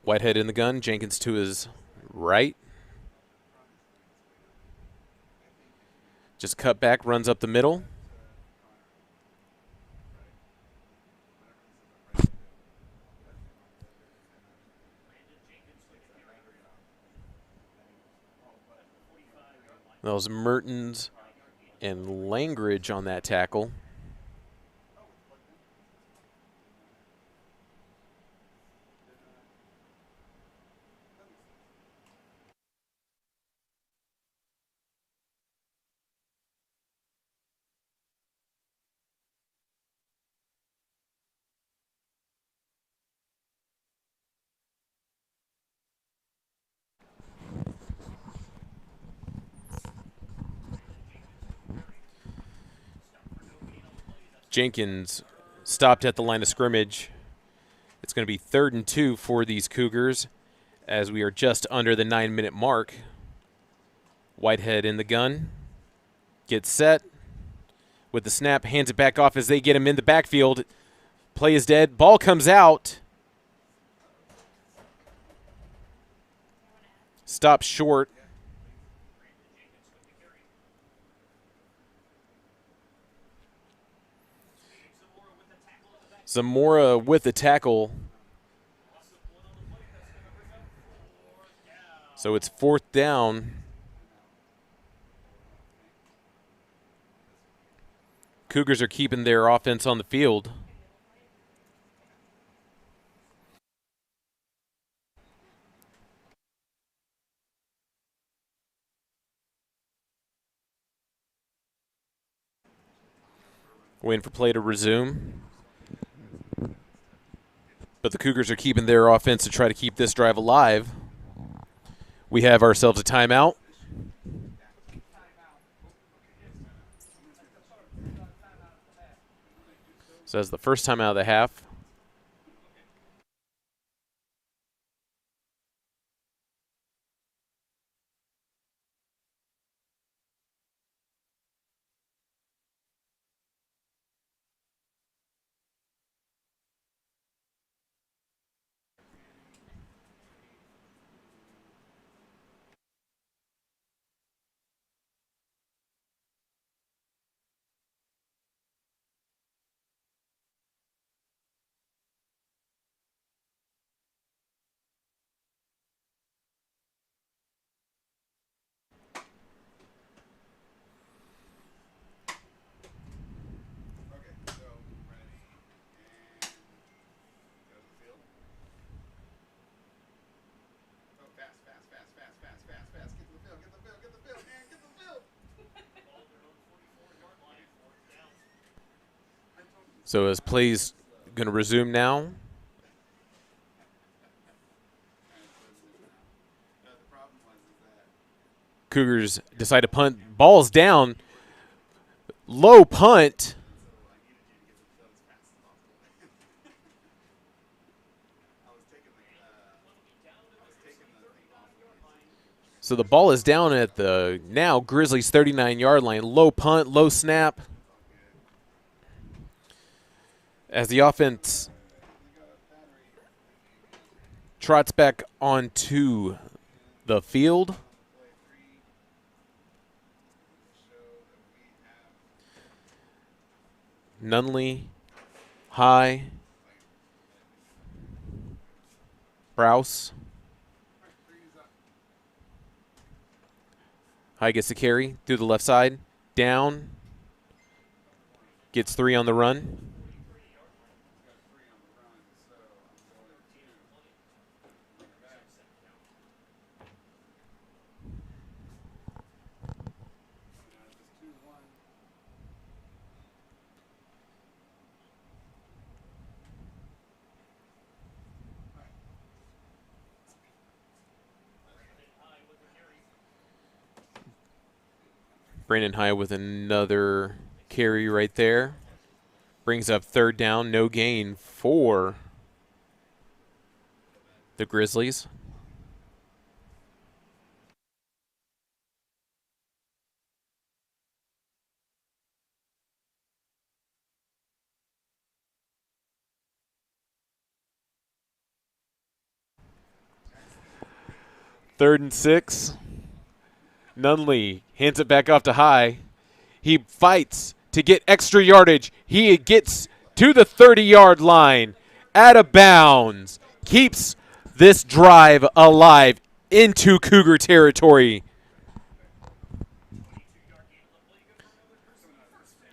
Speaker 1: Whitehead in the gun. Jenkins to his right. Just cut back, runs up the middle. That was Mertens and Langridge on that tackle. Jenkins stopped at the line of scrimmage. It's going to be 3rd and 2 for these Cougars as we are just under the 9-minute mark. Whitehead in the gun. Gets set with the snap. Hands it back off as they get him in the backfield. Play is dead. Ball comes out. Stops short. Zamora with the tackle. So it's 4th down. Cougars are keeping their offense on the field. Waiting for play to resume. But the Cougars are keeping their offense to try to keep this drive alive. We have ourselves a timeout. So that's the first time out of the half. So as play's going to resume now. Cougars decide to punt. Ball's down. Low punt. So the ball is down at the now Grizzlies 39-yard line. Low punt, low snap. As the offense trots back onto the field. Nunley, High, Browse. High gets the carry through the left side. Down. Gets 3 on the run. Brandon High with another carry right there. Brings up 3rd down, no gain for the Grizzlies. 3rd and 6. Nunley hands it back off to High. He fights to get extra yardage. He gets to the 30-yard line, out of bounds, keeps this drive alive into Cougar territory.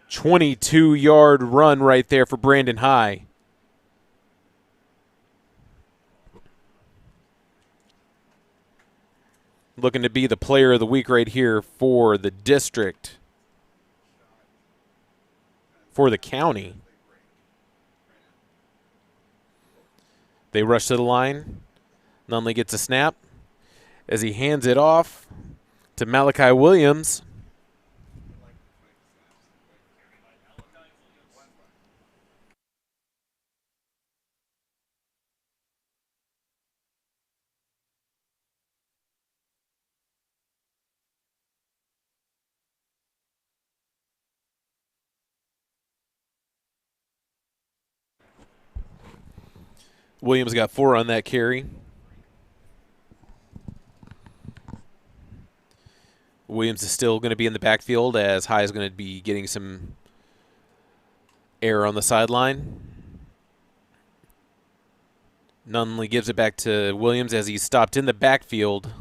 Speaker 1: 22-yard run right there for Brandon High. Looking to be the player of the week right here for the district, for the county. They rush to the line. Nunley gets a snap as he hands it off to Malachi Williams. Williams got 4 on that carry. Williams is still going to be in the backfield as High is going to be getting some air on the sideline. Nunley gives it back to Williams as he's stopped in the backfield.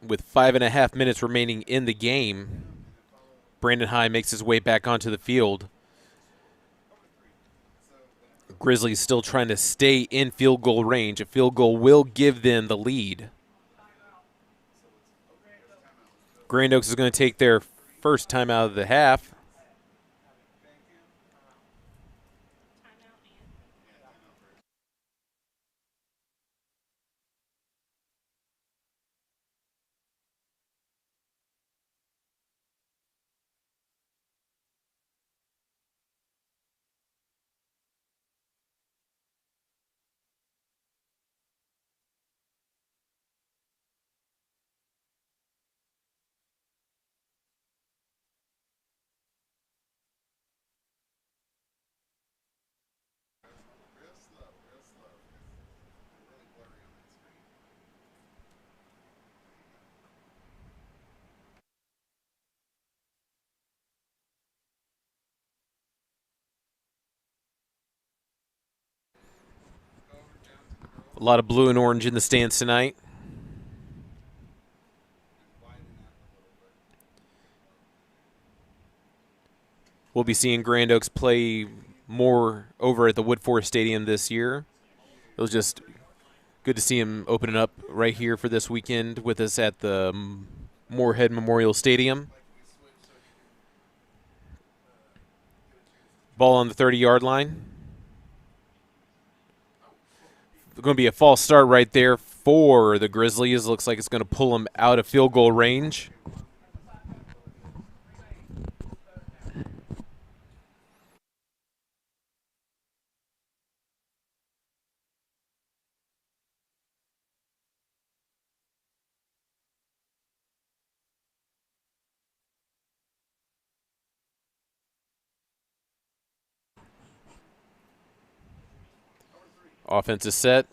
Speaker 1: With 5.5 minutes remaining in the game, Brandon High makes his way back onto the field. Grizzlies still trying to stay in field goal range. A field goal will give them the lead. Grand Oaks is going to take their first time out of the half. A lot of blue and orange in the stands tonight. We'll be seeing Grand Oaks play more over at the Woodforest Stadium this year. It was just good to see him opening up right here for this weekend with us at the Moorhead Memorial Stadium. Ball on the 30-yard line. Going to be a false start right there for the Grizzlies. Looks like it's going to pull them out of field goal range. Offense is set.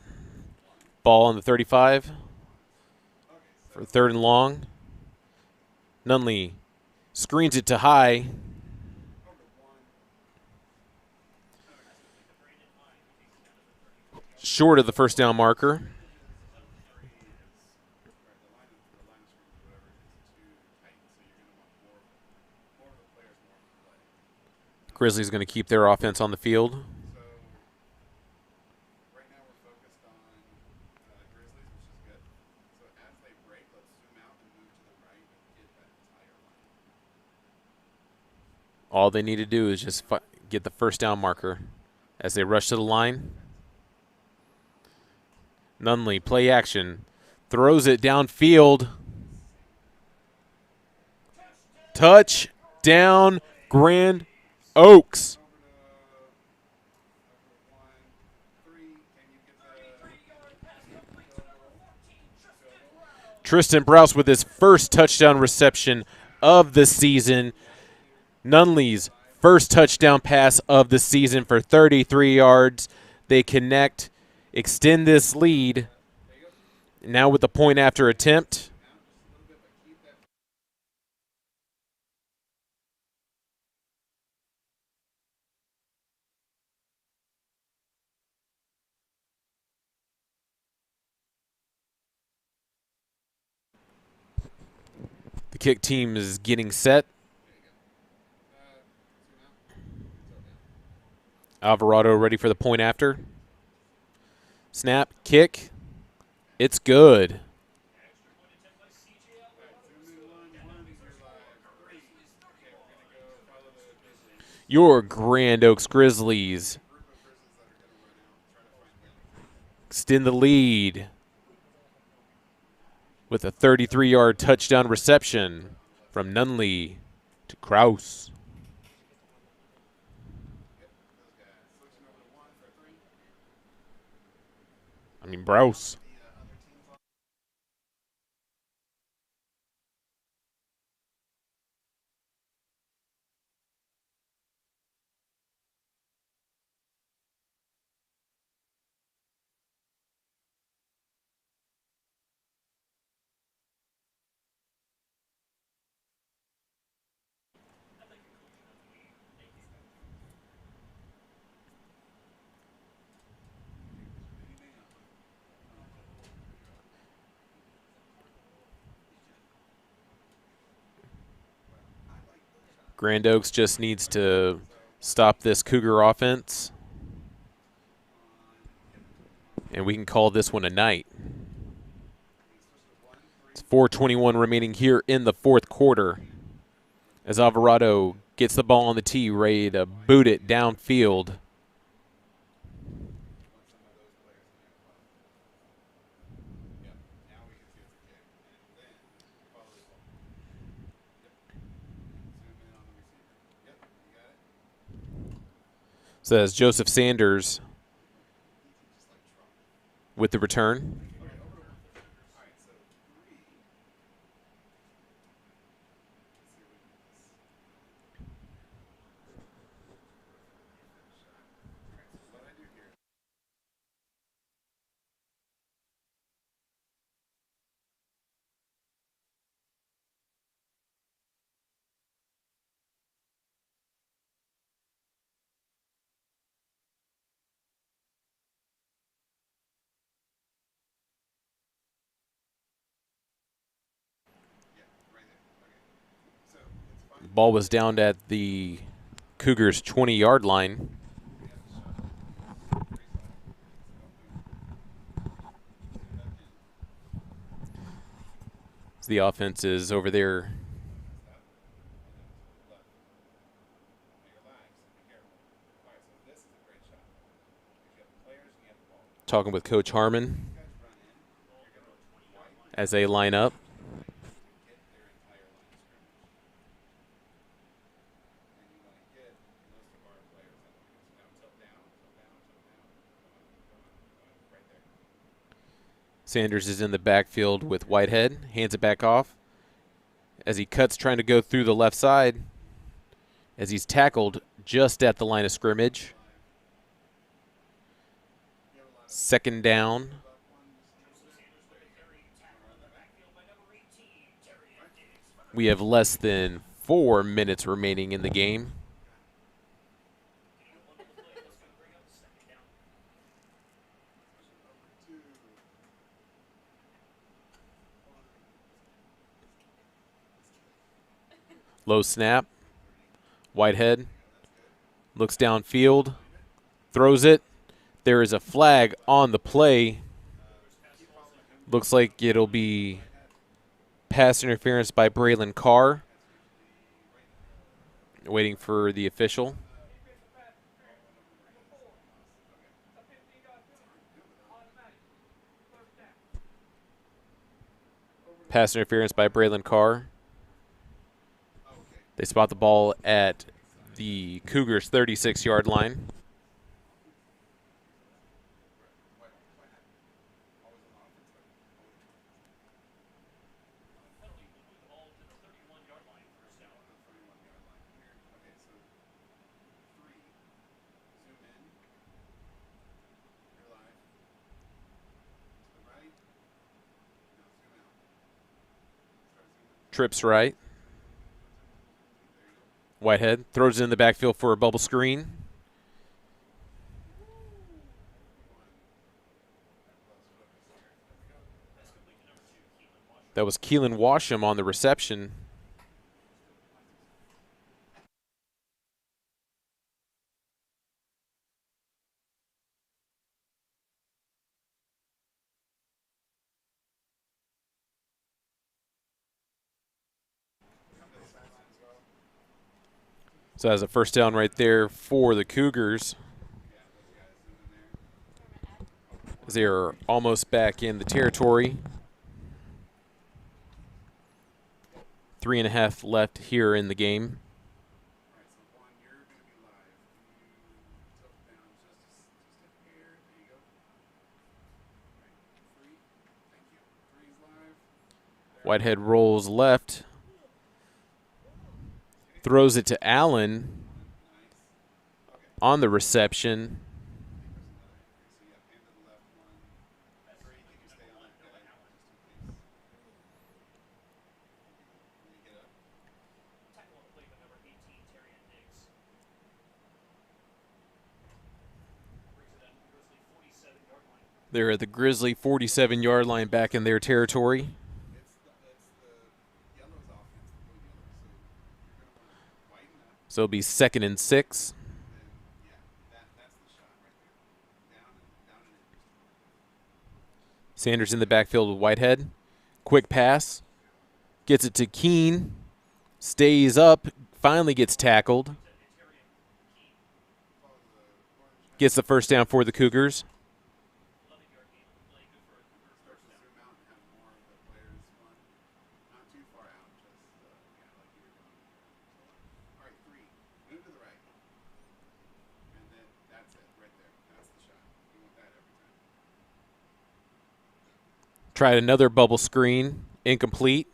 Speaker 1: Ball on the 35 for 3rd and long. Nunley screens it to High. Short of the first down marker. Grizzlies going to keep their offense on the field. All they need to do is just get the first down marker as they rush to the line. Nunley, play action, throws it downfield. Touchdown, Grand Oaks. Tristan Browse with his first touchdown reception of the season. Nunley's First touchdown pass of the season for 33 yards. They connect, extend this lead. Now with the point after attempt. The kick team is getting set. Alvarado ready for the point after. Snap, kick. It's good. Your Grand Oaks Grizzlies extend the lead with a 33-yard touchdown reception from Nunley to Kraus. Browse. Grand Oaks just needs to stop this Cougar offense, and we can call this one a night. It's 4:21 remaining here in the fourth quarter as Alvarado gets the ball on the tee, ready to boot it downfield. Says Joseph Sanders with the return. Ball was downed at the Cougars' 20-yard line. The offense is over there talking with Coach Harmon as they line up. Sanders is in the backfield with Whitehead, hands it back off as he cuts, trying to go through the left side as he's tackled just at the line of scrimmage. Second down. We have less than 4 minutes remaining in the game. Low snap. Whitehead looks downfield, throws it. There is a flag on the play. Looks like it'll be pass interference by Braylon Carr. Waiting for the official. Pass interference by Braylon Carr. They spot the ball at the Cougars' 36-yard line. Trips right. Whitehead throws it in the backfield for a bubble screen. That was Keelan Washam on the reception. So that's a first down right there for the Cougars. They're almost back in the territory. 3.5 left here in the game. Whitehead rolls left. Throws it to Allen on the reception. They're at the Grizzly 47-yard line back in their territory. So it'll be 2nd and 6. Sanders in the backfield with Whitehead. Quick pass. Gets it to Keene. Stays up. Finally gets tackled. Gets the first down for the Cougars. Tried another bubble screen. Incomplete.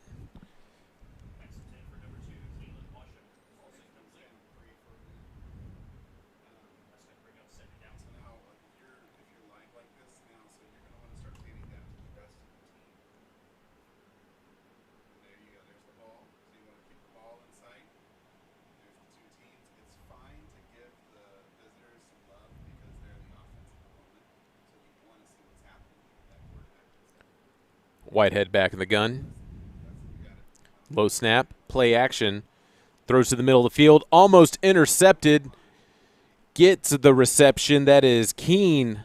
Speaker 1: Whitehead back in the gun. Low snap, play action. Throws to the middle of the field, almost intercepted. Gets the reception. That is Keene.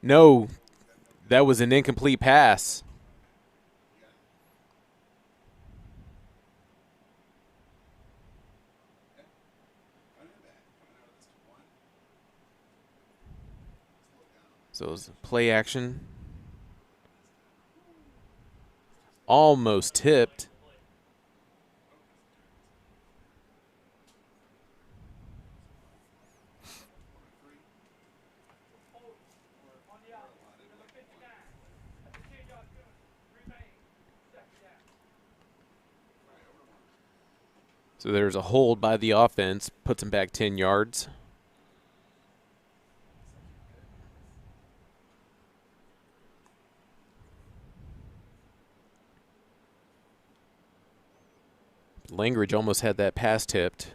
Speaker 1: No, that was an incomplete pass. So it was play action. Almost tipped. So there's a hold by the offense, puts them back 10 yards. Langridge almost had that pass tipped.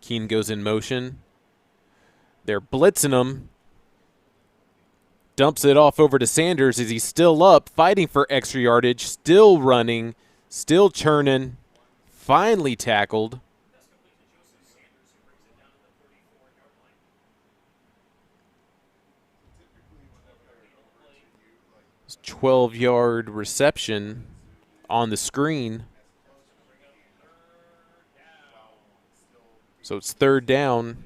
Speaker 1: Keene goes in motion. They're blitzing him. Dumps it off over to Sanders as he's still up, fighting for extra yardage, still running, still churning, finally tackled. It's 12-yard reception on the screen. So it's 3rd down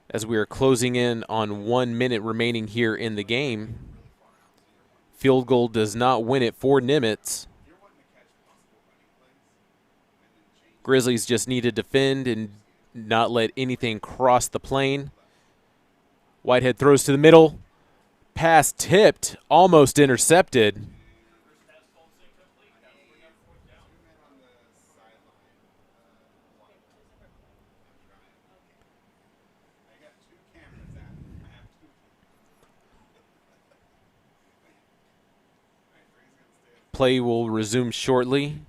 Speaker 1: as we are closing in on 1 minute remaining here in the game. Field goal does not win it for Nimitz. Grizzlies just need to defend and not let anything cross the plane. Whitehead throws to the middle. Pass tipped, almost intercepted. Play will resume shortly.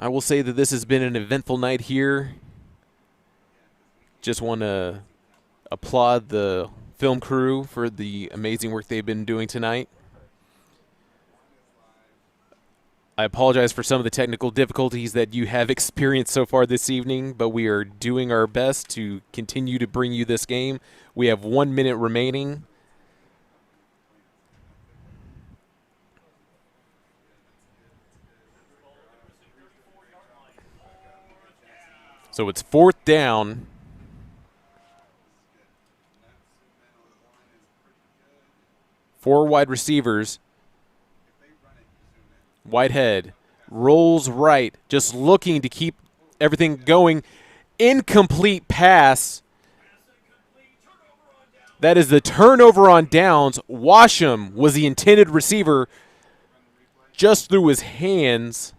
Speaker 1: I will say that this has been an eventful night here. Just want to applaud the film crew for the amazing work they've been doing tonight. I apologize for some of the technical difficulties that you have experienced so far this evening, but we are doing our best to continue to bring you this game. We have 1 minute remaining. So it's 4th down. Four wide receivers. Whitehead rolls right, just looking to keep everything going. Incomplete pass. That is the turnover on downs. Washam was the intended receiver, just through his hands.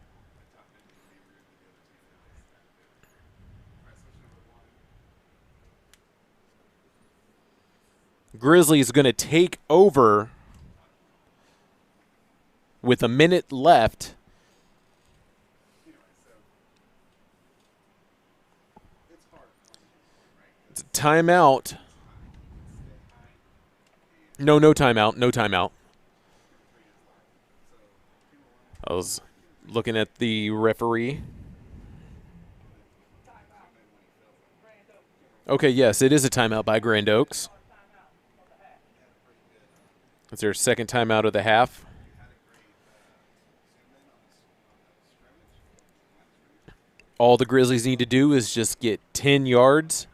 Speaker 1: Grizzlies is going to take over with a minute left. It's a timeout. No timeout. No timeout. I was looking at the referee. Okay, yes, it is a timeout by Grand Oaks. It's their second timeout of the half. All the Grizzlies need to do is just get 10 yards.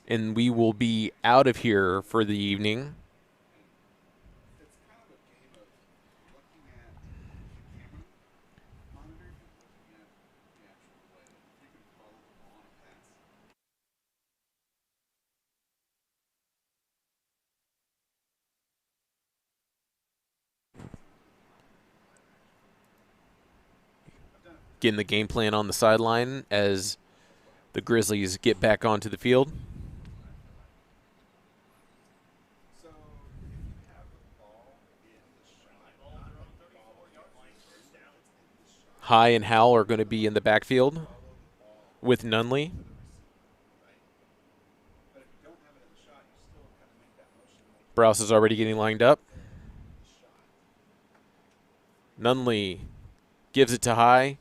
Speaker 1: And we will be out of here for the evening. Getting the game plan on the sideline as the Grizzlies get back onto the field. High and Howell are going to be in the backfield with Nunley. Browse is already getting lined up. Nunley gives it to High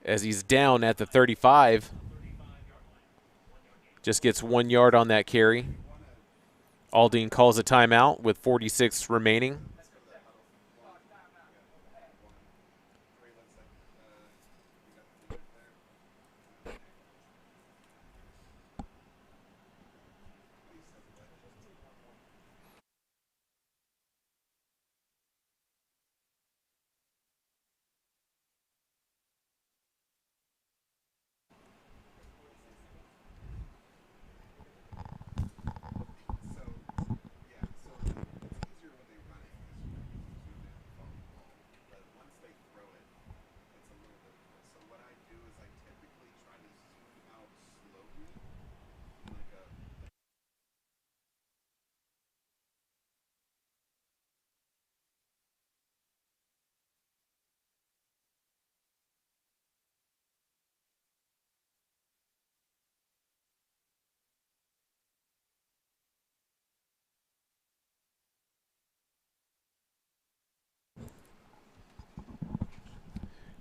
Speaker 1: as he's down at the 35. Just gets 1 yard on that carry. Aldine calls a timeout with 46 remaining.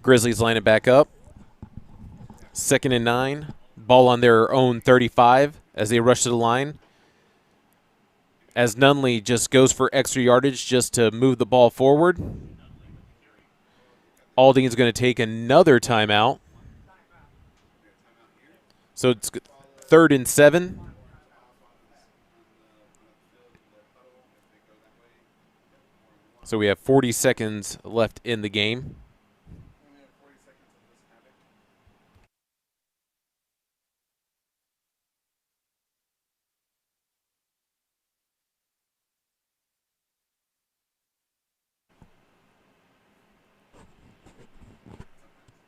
Speaker 1: Grizzlies line it back up. 2nd and 9. Ball on their own 35 as they rush to the line. As Nunley just goes for extra yardage just to move the ball forward. Aldine's going to take another timeout. So it's 3rd and 7. So we have 40 seconds left in the game.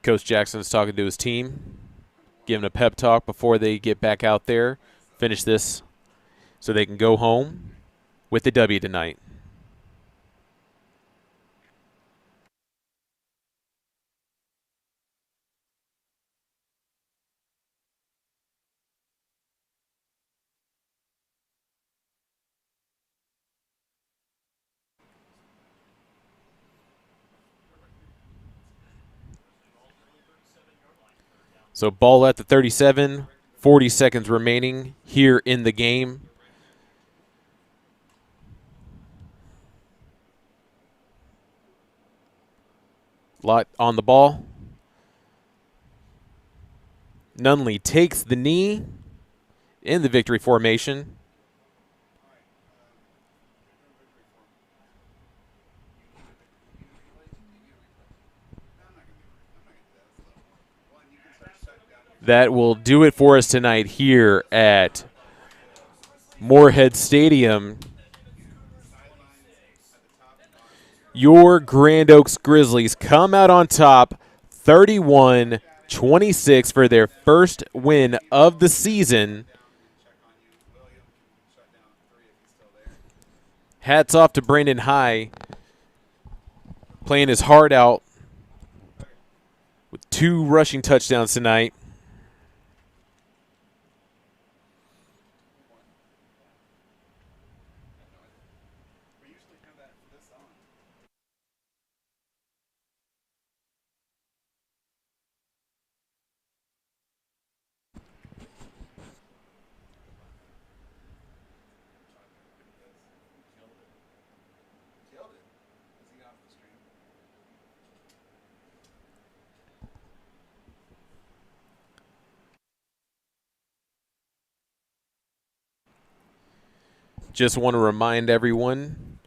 Speaker 1: Coach Jackson's talking to his team, giving a pep talk before they get back out there, finish this so they can go home with the W tonight. So ball at the 37, 40 seconds remaining here in the game. Lot on the ball. Nunley takes the knee in the victory formation. That will do it for us tonight here at Moorhead Stadium. Your Grand Oaks Grizzlies come out on top 31-26 for their first win of the season. Hats off to Brandon High, playing his heart out with 2 rushing touchdowns tonight. Just want to remind everyone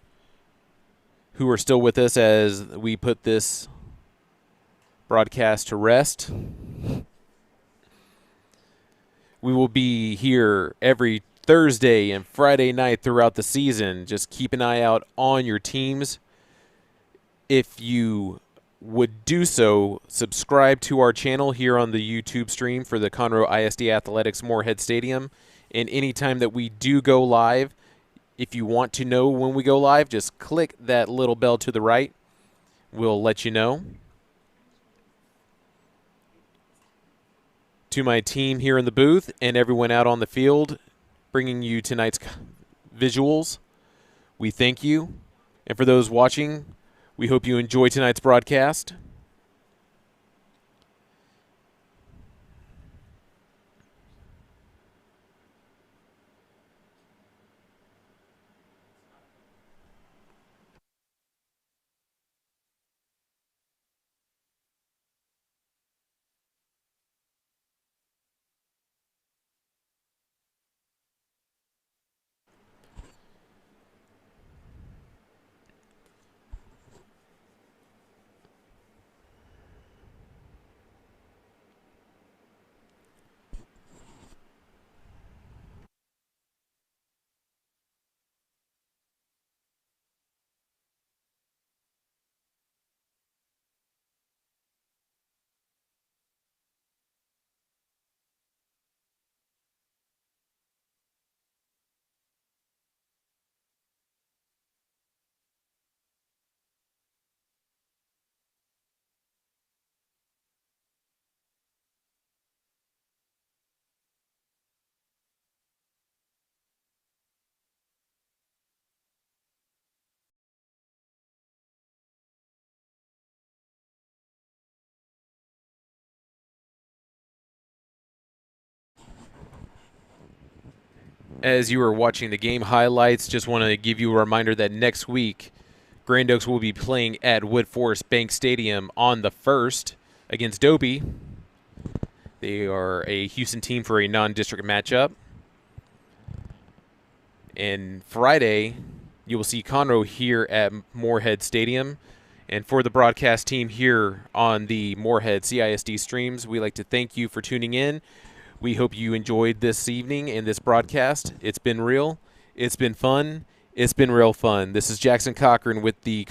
Speaker 1: who are still with us as we put this broadcast to rest. We will be here every Thursday and Friday night throughout the season. Just keep an eye out on your teams. If you would do so, subscribe to our channel here on the YouTube stream for the Conroe ISD Athletics Moorhead Stadium. And anytime that we do go live, if you want to know when we go live, just click that little bell to the right. We'll let you know. To my team here in the booth and everyone out on the field bringing you tonight's visuals, we thank you. And for those watching, we hope you enjoy tonight's broadcast. As you are watching the game highlights, just want to give you a reminder that next week, Grand Oaks will be playing at Woodforest Bank Stadium on the 1st against Dopey. They are a Houston team for a non-district matchup. And Friday, you will see Conroe here at Moorhead Stadium. And for the broadcast team here on the Moorhead CISD streams, we'd like to thank you for tuning in. We hope you enjoyed this evening and this broadcast. It's been real. It's been fun. It's been real fun. This is Jackson Cochran with the